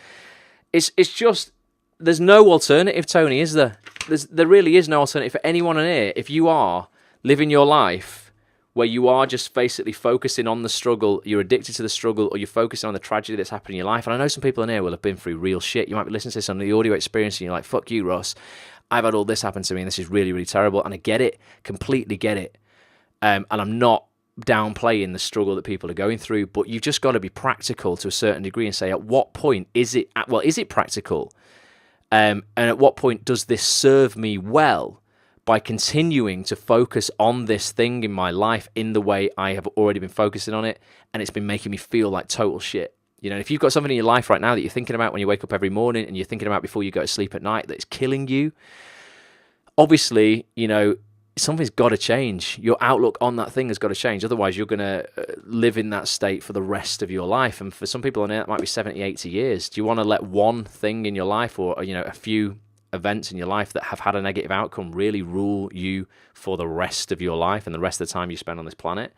[SPEAKER 1] It's just, there's no alternative, Tony, is there? There really is no alternative for anyone in here. If you are living your life where you are just basically focusing on the struggle, you're addicted to the struggle, or you're focusing on the tragedy that's happened in your life. And I know some people in here will have been through real shit. You might be listening to this on the audio experience and you're like, fuck you, Ross. I've had all this happen to me and this is really, really terrible. And I get it, completely get it. And I'm not downplaying the struggle that people are going through, but you've just got to be practical to a certain degree and say, at what point is it practical? And at what point does this serve me well? By continuing to focus on this thing in my life in the way I have already been focusing on it, and it's been making me feel like total shit. If you've got something in your life right now that you're thinking about when you wake up every morning and you're thinking about before you go to sleep at night that's killing you, obviously, something's got to change. Your outlook on that thing has got to change. Otherwise, you're going to live in that state for the rest of your life. And for some people on it, that might be 70, 80 years. Do you want to let one thing in your life or, a few events in your life that have had a negative outcome really rule you for the rest of your life and the rest of the time you spend on this planet?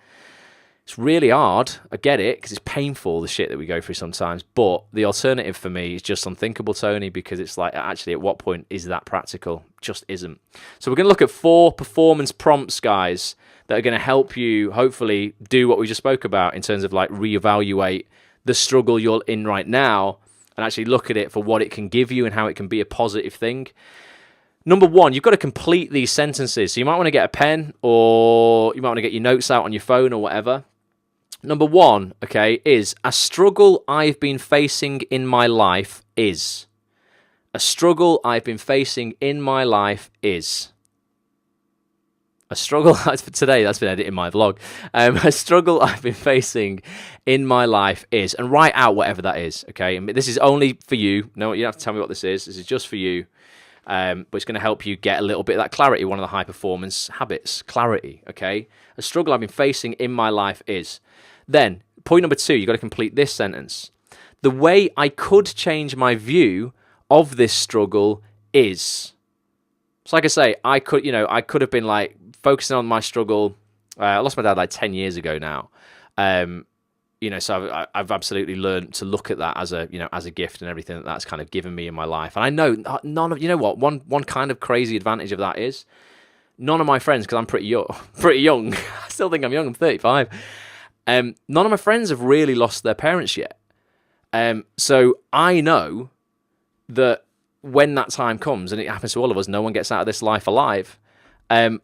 [SPEAKER 1] It's really hard. I get it, because it's painful, the shit that we go through sometimes. But the alternative for me is just unthinkable, Tony, because it's like, actually, at what point is that practical? Just isn't. So we're going to look at 4 performance prompts, guys, that are going to help you hopefully do what we just spoke about in terms of reevaluate the struggle you're in right now and actually look at it for what it can give you and how it can be a positive thing. Number 1, you've got to complete these sentences. So you might want to get a pen or you might want to get your notes out on your phone or whatever. Number 1, okay, is a struggle I've been facing in my life is. A struggle I've been facing in my life is. A struggle, today that's been editing my vlog. A struggle I've been facing in my life is, and write out whatever that is, okay? And this is only for you. No, you don't have to tell me what this is. This is just for you. But it's going to help you get a little bit of that clarity, one of the high performance habits, clarity, okay? A struggle I've been facing in my life is. Then, point number 2, you've got to complete this sentence. The way I could change my view of this struggle is. So like I say, I could have been focusing on my struggle. I lost my dad 10 years ago now. So I've absolutely learned to look at that as a gift and everything that's kind of given me in my life. And I know none of, one kind of crazy advantage of that is none of my friends, because I'm pretty young, I still think I'm young, I'm 35. None of my friends have really lost their parents yet. So I know that when that time comes, and it happens to all of us, no one gets out of this life alive, I'm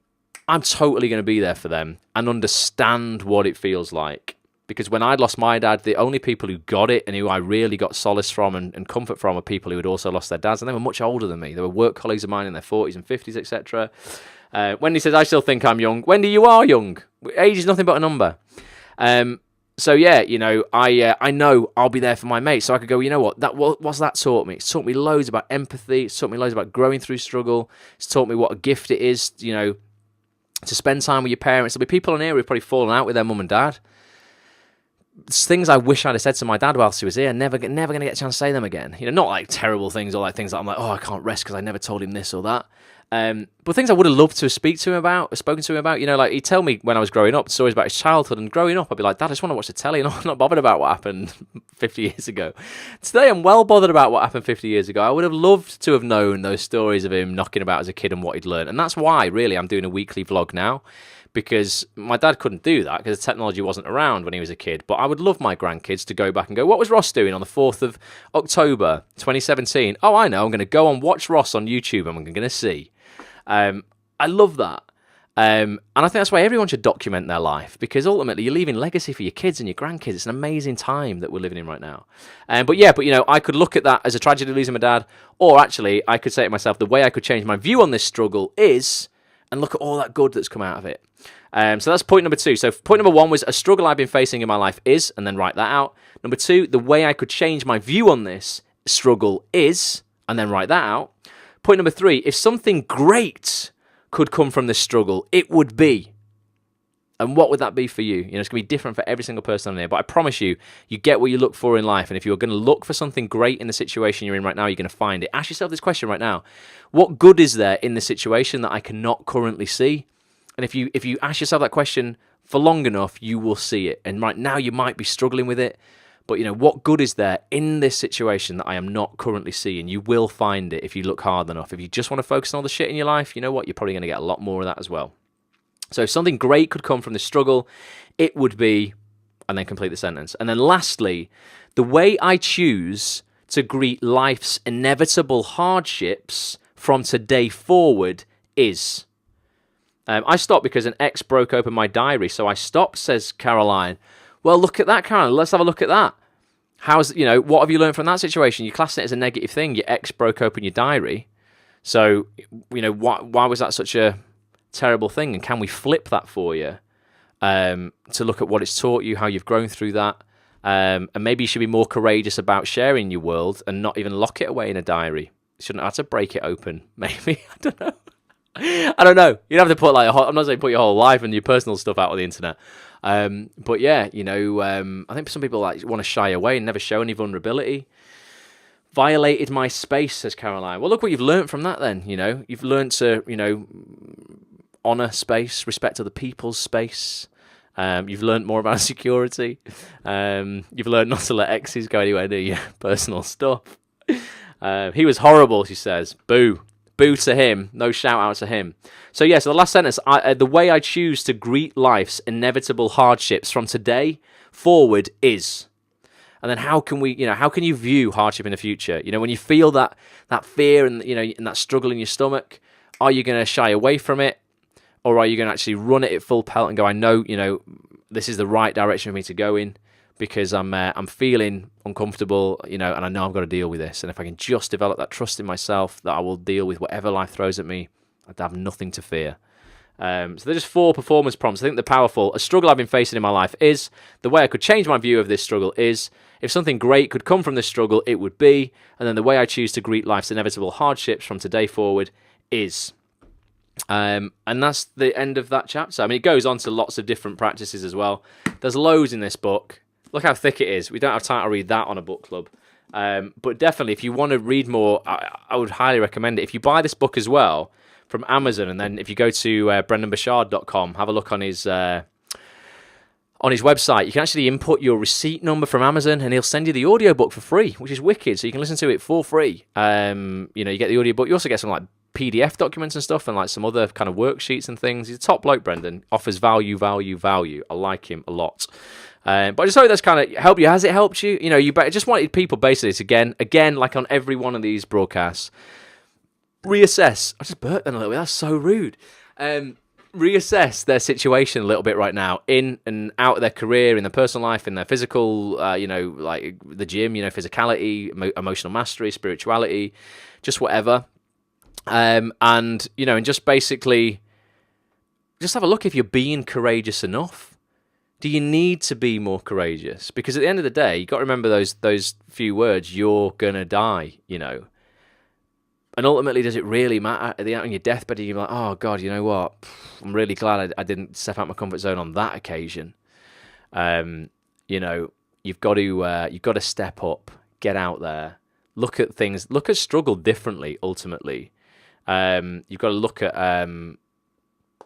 [SPEAKER 1] totally going to be there for them and understand what it feels like. Because when I'd lost my dad, the only people who got it and who I really got solace from and comfort from are people who had also lost their dads, and they were much older than me. They were work colleagues of mine in their 40s and 50s, etc. Wendy says, I still think I'm young. Wendy, you are young. Age is nothing but a number. So yeah, I know I'll be there for my mate. So I could go, you know what's that taught me? It's taught me loads about empathy. It's taught me loads about growing through struggle. It's taught me what a gift it is, to spend time with your parents. There'll be people on here who've probably fallen out with their mum and dad. It's things I wish I'd have said to my dad whilst he was here. Never going to get a chance to say them again. Not like terrible things or like things that I'm like, oh, I can't rest because I never told him this or that. But things I would have loved to have spoken to him about. Like he'd tell me when I was growing up stories about his childhood, and growing up I'd be like, Dad, I just want to watch the telly, and I'm not bothered about what happened 50 years ago. Today I'm well bothered about what happened 50 years ago. I would have loved to have known those stories of him knocking about as a kid and what he'd learned, and that's why really I'm doing a weekly vlog now, because my dad couldn't do that because the technology wasn't around when he was a kid. But I would love my grandkids to go back and go, what was Ross doing on the 4th of October 2017? Oh, I know, I'm going to go and watch Ross on YouTube and I'm going to see. I love that. And I think that's why everyone should document their life, because ultimately you're leaving legacy for your kids and your grandkids. It's an amazing time that we're living in right now. But I could look at that as a tragedy losing my dad, or actually I could say to myself, the way I could change my view on this struggle is, and look at all that good that's come out of it. So that's point number 2. So point number 1 was a struggle I've been facing in my life is, and then write that out. Number 2, the way I could change my view on this struggle is, and then write that out. Point number 3, if something great could come from this struggle, it would be. And what would that be for you? It's going to be different for every single person on here, but I promise you, you get what you look for in life. And if you're going to look for something great in the situation you're in right now, you're going to find it. Ask yourself this question right now. What good is there in the situation that I cannot currently see? And if you ask yourself that question for long enough, you will see it. And right now you might be struggling with it, but what good is there in this situation that I am not currently seeing? You will find it if you look hard enough. If you just want to focus on all the shit in your life, you know what? You're probably going to get a lot more of that as well. So if something great could come from this struggle, it would be, and then complete the sentence. And then lastly, the way I choose to greet life's inevitable hardships from today forward is. I stopped because an ex broke open my diary, so I stopped, says Caroline. Well, look at that, Caroline. Let's have a look at that. What have you learned from that situation? You're classing it as a negative thing. Your ex broke open your diary. So, why was that such a terrible thing? And can we flip that for you to look at what it's taught you, how you've grown through that? And maybe you should be more courageous about sharing your world and not even lock it away in a diary. You shouldn't have to break it open, maybe. I don't know. You'd have to put I'm not saying put your whole life and your personal stuff out on the internet. But yeah, I think some people want to shy away and never show any vulnerability. Violated my space, says Caroline. Well, look what you've learned from that then. You've learned to, honour space, respect other people's space. You've learned more about security. You've learned not to let exes go anywhere near your personal stuff. He was horrible, she says. Boo. Boo to him. No shout out to him. So the last sentence, the way I choose to greet life's inevitable hardships from today forward is. And then how can you view hardship in the future? When you feel that fear and, and that struggle in your stomach, are you going to shy away from it? Or are you going to actually run it at full pelt and go, I know, this is the right direction for me to go in, because I'm feeling uncomfortable, and I know I've got to deal with this. And if I can just develop that trust in myself that I will deal with whatever life throws at me, I'd have nothing to fear. So they're just 4 performance prompts. I think they're powerful. A struggle I've been facing in my life is. The way I could change my view of this struggle is. If something great could come from this struggle, it would be. And then the way I choose to greet life's inevitable hardships from today forward is. And that's the end of that chapter. I mean, it goes on to lots of different practices as well. There's loads in this book. Look how thick it is. We don't have time to read that on a book club. But definitely, if you want to read more, I would highly recommend it. If you buy this book as well from Amazon, and then if you go to brendonburchard.com, have a look on his website, you can actually input your receipt number from Amazon, and he'll send you the audiobook for free, which is wicked. So you can listen to it for free. You get the audiobook. You also get some PDF documents and stuff, and some other kind of worksheets and things. He's a top bloke, Brendon. Offers value. I like him a lot. But I just hope that's kind of helped you. Has it helped you? You just wanted people basically to, again, like on every one of these broadcasts, reassess. I just burped then a little bit. That's so rude. Reassess their situation a little bit right now, in and out of their career, in their personal life, in their physical, like the gym, physicality, emotional mastery, spirituality, just whatever. And just basically, just have a look if you're being courageous enough. Do you need to be more courageous? Because at the end of the day, you've got to remember those few words, you're going to die, And ultimately, does it really matter? At the end, on your deathbed, you're like, oh, God, you know what? I'm really glad I didn't step out my comfort zone on that occasion. You've got to step up, get out there, look at things, look at struggle differently, ultimately. You've got to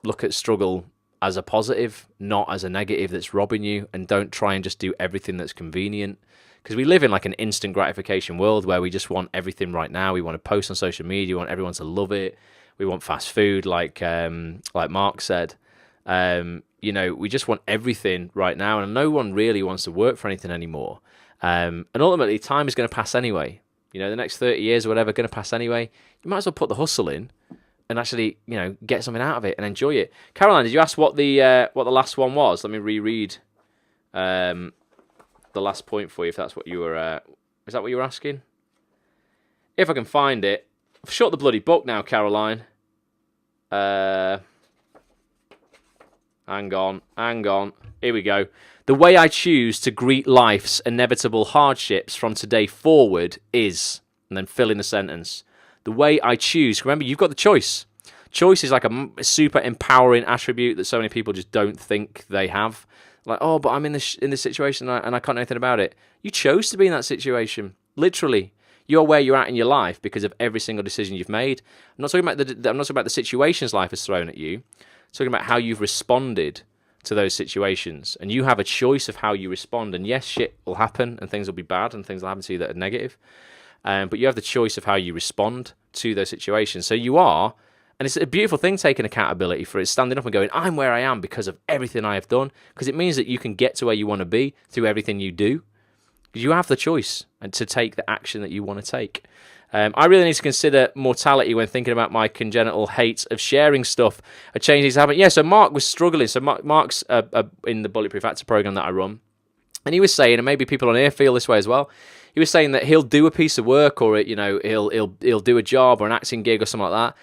[SPEAKER 1] look at struggle as a positive, not as a negative that's robbing you, and don't try and just do everything that's convenient. Because we live in like an instant gratification world where we just want everything right now. We want to post on social media. We want everyone to love it. We want fast food, like Mark said. We just want everything right now, and no one really wants to work for anything anymore. And ultimately, time is going to pass anyway. The next 30 years or whatever are going to pass anyway. You might as well put the hustle in and actually, get something out of it and enjoy it. Caroline, did you ask what the last one was? Let me reread the last point for you, if that's what you were... is that what you were asking? If I can find it. I've shut the bloody book now, Caroline. Hang on. Here we go. The way I choose to greet life's inevitable hardships from today forward is... And then fill in the sentence. The way I choose... Remember, you've got the choice. Choice is like a super empowering attribute that so many people just don't think they have. Like, oh, but I'm in this situation and I can't know anything about it. You chose to be in that situation. Literally. You're where you're at in your life because of every single decision you've made. I'm not talking about the situations life has thrown at you. I'm talking about how you've responded to those situations. And you have a choice of how you respond. And yes, shit will happen and things will be bad and things will happen to you that are negative. But you have the choice of how you respond to those situations. So you are... And it's a beautiful thing taking accountability for it, standing up and going, I'm where I am because of everything I have done, because it means that you can get to where you want to be through everything you do. Because you have the choice and to take the action that you want to take. I really need to consider mortality when thinking about my congenital hate of sharing stuff. A change needs to happen. Yeah, so Mark was struggling. So Mark's in the Bulletproof Actor program that I run. And he was saying, and maybe people on here feel this way as well, he was saying that he'll do a piece of work or, he'll do a job or an acting gig or something like that.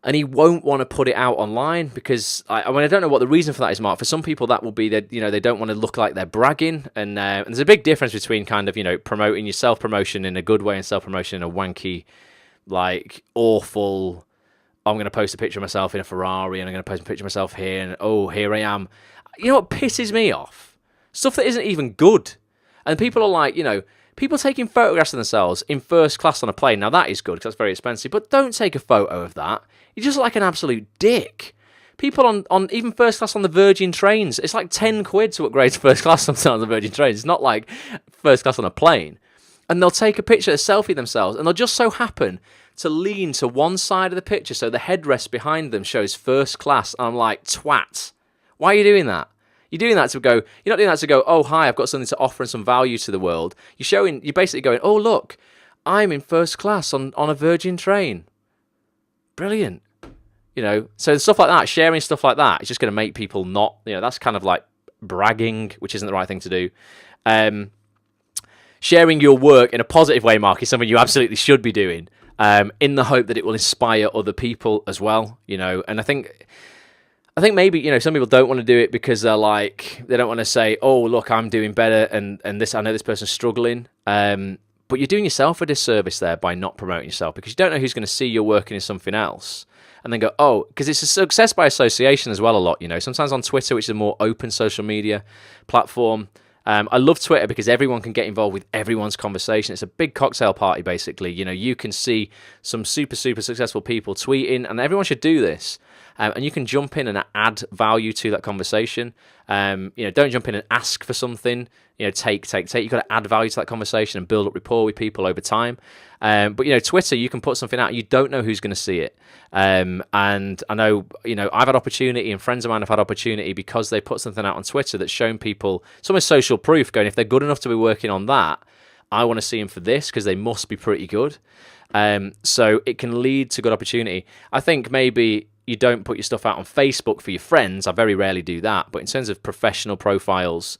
[SPEAKER 1] And he won't want to put it out online because, I don't know what the reason for that is, Mark. For some people, that will be that, they don't want to look like they're bragging. And there's a big difference between kind of, promoting your self-promotion in a good way and self-promotion in a wanky, like, awful, I'm going to post a picture of myself in a Ferrari and I'm going to post a picture of myself here and, oh, here I am. You know what pisses me off? Stuff that isn't even good. And people are like, people taking photographs of themselves in first class on a plane. Now, that is good because that's very expensive, but don't take a photo of that. You're just like an absolute dick. People on even first class on the Virgin trains, it's like 10 quid to upgrade to first class sometimes on the Virgin trains. It's not like first class on a plane. And they'll take a picture, a selfie themselves, and they'll just so happen to lean to one side of the picture so the headrest behind them shows first class. And I'm like, twat. Why are you doing that? You're doing that to go, you're not doing that to go, oh, hi, I've got something to offer and some value to the world. You're basically going, oh, look, I'm in first class on a Virgin train. Brilliant. So stuff like that, sharing stuff like that, it's just going to make people not, that's kind of like bragging, which isn't the right thing to do. Sharing your work in a positive way, Mark, is something you absolutely should be doing, in the hope that it will inspire other people as well, and I think maybe, some people don't want to do it because they don't want to say, oh, look, I'm doing better and this, I know this person's struggling. But you're doing yourself a disservice there by not promoting yourself because you don't know who's going to see you're working in something else and then go, oh, because it's a success by association as well a lot, Sometimes on Twitter, which is a more open social media platform. I love Twitter because everyone can get involved with everyone's conversation. It's a big cocktail party, basically. You can see some super, super successful people tweeting, and everyone should do this. And you can jump in and add value to that conversation. Don't jump in and ask for something. Take. You've got to add value to that conversation and build up rapport with people over time. But Twitter, you can put something out. You don't know who's going to see it. And I know, I've had opportunity and friends of mine have had opportunity because they put something out on Twitter that's shown people, it's almost social proof going, if they're good enough to be working on that, I want to see them for this because they must be pretty good. So it can lead to good opportunity. I think maybe you don't put your stuff out on Facebook for your friends. I very rarely do that. But in terms of professional profiles,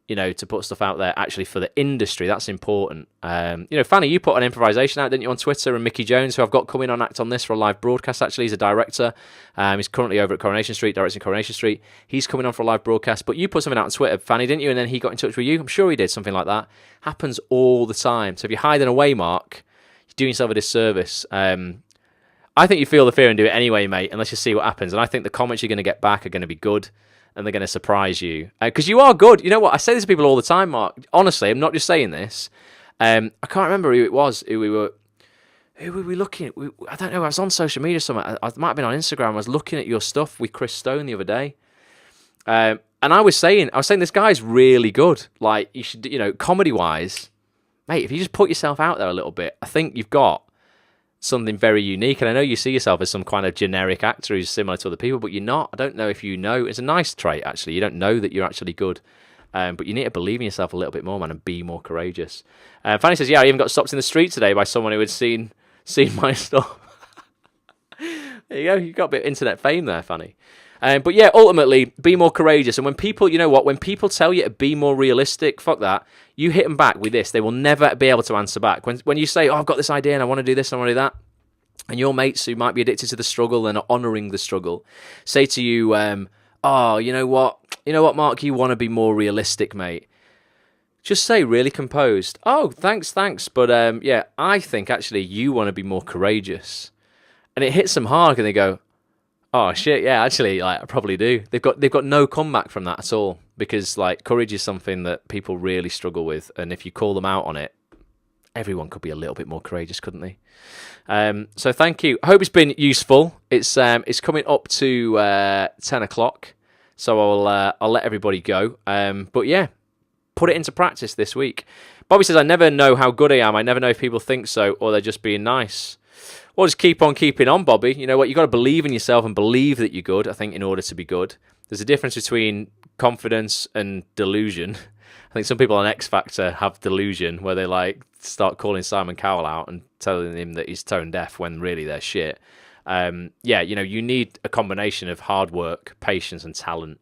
[SPEAKER 1] to put stuff out there actually for the industry. That's important. Fanny, you put an improvisation out, didn't you, on Twitter? And Mickey Jones, who I've got coming on Act on This for a live broadcast, actually. He's a director. He's currently over at Coronation Street, directing Coronation Street. He's coming on for a live broadcast. But you put something out on Twitter, Fanny, didn't you? And then he got in touch with you. I'm sure he did something like that. Happens all the time. So if you're hiding away, Mark, you're doing yourself a disservice. I think you feel the fear and do it anyway, mate, and let's just see what happens. And I think the comments you're going to get back are going to be good. And they're going to surprise you. Because you are good. You know what? I say this to people all the time, Mark. Honestly, I'm not just saying this. I can't remember who it was, who we were looking at. I don't know. I was on social media somewhere. I might have been on Instagram. I was looking at your stuff with Chris Stone the other day. And I was saying this guy's really good. Like, you should, comedy-wise, mate, if you just put yourself out there a little bit, I think you've got something very unique. And I know you see yourself as some kind of generic actor who's similar to other people, but you're not. I don't know if you know. It's a nice trait, actually. You don't know that you're actually good. But you need to believe in yourself a little bit more, man, and be more courageous. Fanny says, yeah, I even got stopped in the street today by someone who had seen my stuff. There you go. You got a bit of internet fame there, Fanny. But yeah, ultimately, be more courageous. And when people, you know what, when people tell you to be more realistic, fuck that. You hit them back with this. They will never be able to answer back. When you say, oh, I've got this idea and I want to do this and I want to do that, and your mates who might be addicted to the struggle and are honouring the struggle say to you, oh, you know what, Mark, you want to be more realistic, mate. Just say, really composed, oh, thanks, but yeah, I think actually you want to be more courageous. And it hits them hard and they go, oh shit, yeah, actually, like, I probably do. They've got no comeback from that at all, because like courage is something that people really struggle with, and if you call them out on it, everyone could be a little bit more courageous, couldn't they? So thank you. I hope it's been useful. It's coming up to 10 o'clock, so I'll let everybody go. But yeah, put it into practice this week. Bobby says, I never know how good I am. I never know if people think so or they're just being nice. Well, just keep on keeping on, Bobby. You know what? You've got to believe in yourself and believe that you're good, I think, in order to be good. There's a difference between confidence and delusion. I think some people on X Factor have delusion, where they like start calling Simon Cowell out and telling him that he's tone deaf when really they're shit. Yeah, you need a combination of hard work, patience, and talent.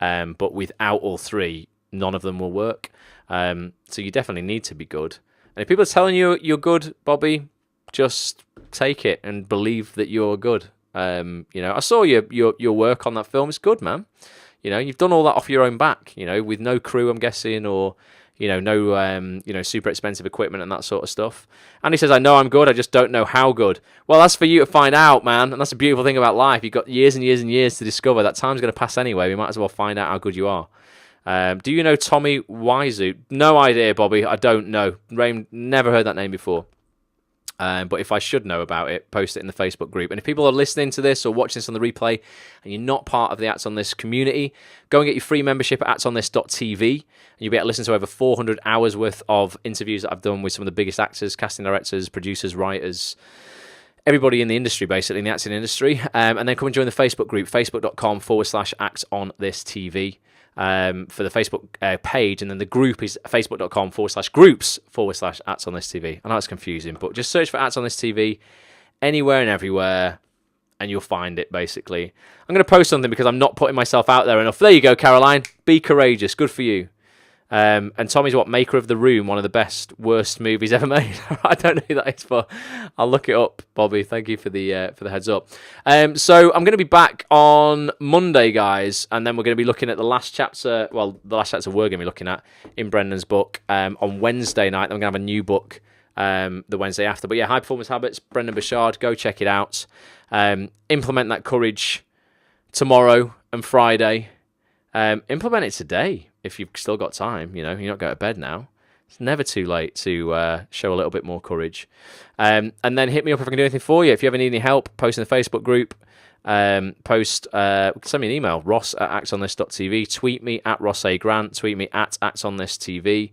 [SPEAKER 1] But without all three, none of them will work. So you definitely need to be good. And if people are telling you you're good, Bobby, just take it and believe that you're good. I saw your work on that film. It's good, man. You've done all that off your own back, with no crew, I'm guessing, or, no, super expensive equipment and that sort of stuff. And he says, I know I'm good, I just don't know how good. Well, that's for you to find out, man. And that's a beautiful thing about life. You've got years and years and years to discover. That time's going to pass anyway. We might as well find out how good you are. Do you know Tommy Wiseau? No idea, Bobby. I don't know. Never heard that name before. But if I should know about it, post it in the Facebook group. And if people are listening to this or watching this on the replay and you're not part of the Acts on This community, go and get your free membership at actsonthis.tv, and you'll be able to listen to over 400 hours worth of interviews that I've done with some of the biggest actors, casting directors, producers, writers, everybody in the industry, basically, in the acting industry. And then come and join the Facebook group, facebook.com/actsonthistv. For the Facebook page, and then the group is facebook.com/groups/actsonthistv. I know it's confusing, but just search for Acts on This TV anywhere and everywhere, and you'll find it, basically. I'm going to post something because I'm not putting myself out there enough. There you go, Caroline. Be courageous. Good for you. And Tommy's maker of The Room, one of the best, worst movies ever made. I don't know who that is, but I'll look it up, Bobby. Thank you for the heads up. So I'm going to be back on Monday, guys, and then we're going to be looking at the last chapter. Well, the last chapter we're going to be looking at in Brendon's book on Wednesday night. Then we're going to have a new book the Wednesday after. But yeah, High Performance Habits, Brendon Burchard. Go check it out. Implement that courage tomorrow and Friday. Implement it today if you've still got time. You're not going to bed now. It's never too late to show a little bit more courage. And then hit me up if I can do anything for you. If you ever need any help, post in the Facebook group. Send me an email, ross@actsonthis.tv. Tweet me at Ross A. Grant. Tweet me at actsonthistv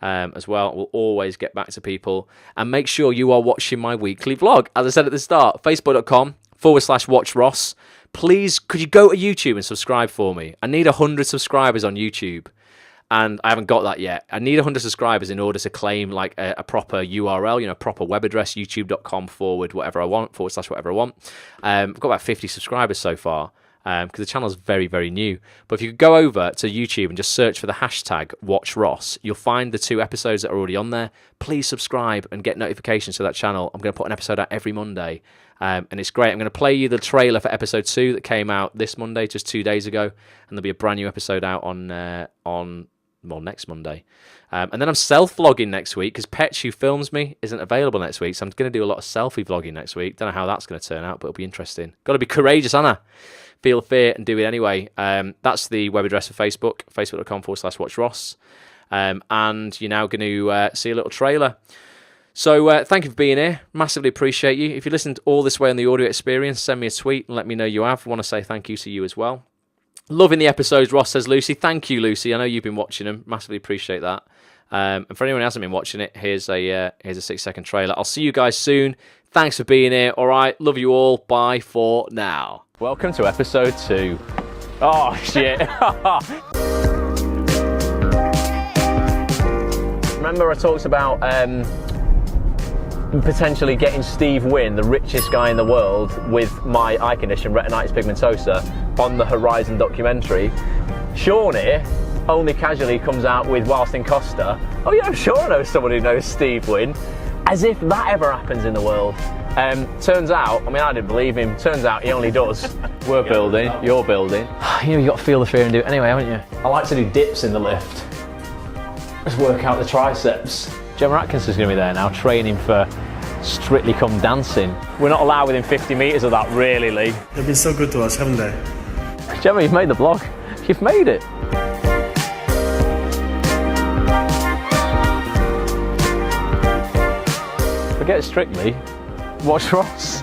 [SPEAKER 1] as well. We'll always get back to people. And make sure you are watching my weekly vlog. As I said at the start, facebook.com/watchross. Please, could you go to YouTube and subscribe for me? I need 100 subscribers on YouTube, and I haven't got that yet. I need 100 subscribers in order to claim like a proper URL, a proper web address, youtube.com/whatever I want. I've got about 50 subscribers so far. because the channel is very, very new. But if you go over to YouTube and just search for the hashtag #WatchRoss, you'll find the 2 episodes that are already on there. Please subscribe and get notifications to that channel. I'm going to put an episode out every Monday, and it's great. I'm going to play you the trailer for episode 2 that came out this Monday, just 2 days ago, and there'll be a brand new episode out on next Monday. And then I'm self-vlogging next week because Petch, who films me, isn't available next week. So I'm going to do a lot of selfie vlogging next week. Don't know how that's going to turn out, but it'll be interesting. Got to be courageous, Anna. Feel fear and do it anyway. That's the web address for Facebook, facebook.com/WatchRoss. And you're now going to see a little trailer. So thank you for being here. Massively appreciate you. If you listened all this way on the audio experience, send me a tweet and let me know you have. I want to say thank you to you as well. Loving the episodes, Ross, says Lucy. Thank you, Lucy. I know you've been watching them. Massively appreciate that. And for anyone who hasn't been watching it, here's a 6-second trailer. I'll see you guys soon. Thanks for being here. All right, love you all. Bye for now. Welcome to episode 2. Oh, shit. Remember I talked about potentially getting Steve Wynn, the richest guy in the world, with my eye condition, retinitis pigmentosa, on the Horizon documentary. Sean here only casually comes out with whilst in Costa, oh yeah, I'm sure I know someone who knows Steve Wynn, as if that ever happens in the world. Turns out, I mean, I didn't believe him, turns out he only does. We're building, you're building. You know, you got to feel the fear and do it anyway, haven't you? I like to do dips in the lift. Just work out the triceps. Gemma Atkinson's going to be there now, training for Strictly Come Dancing. We're not allowed within 50 metres of that, really, Lee.
[SPEAKER 2] They've been so good to us, haven't they?
[SPEAKER 1] Gemma, you've made the vlog. You've made it. Forget Strictly. Watch Ross.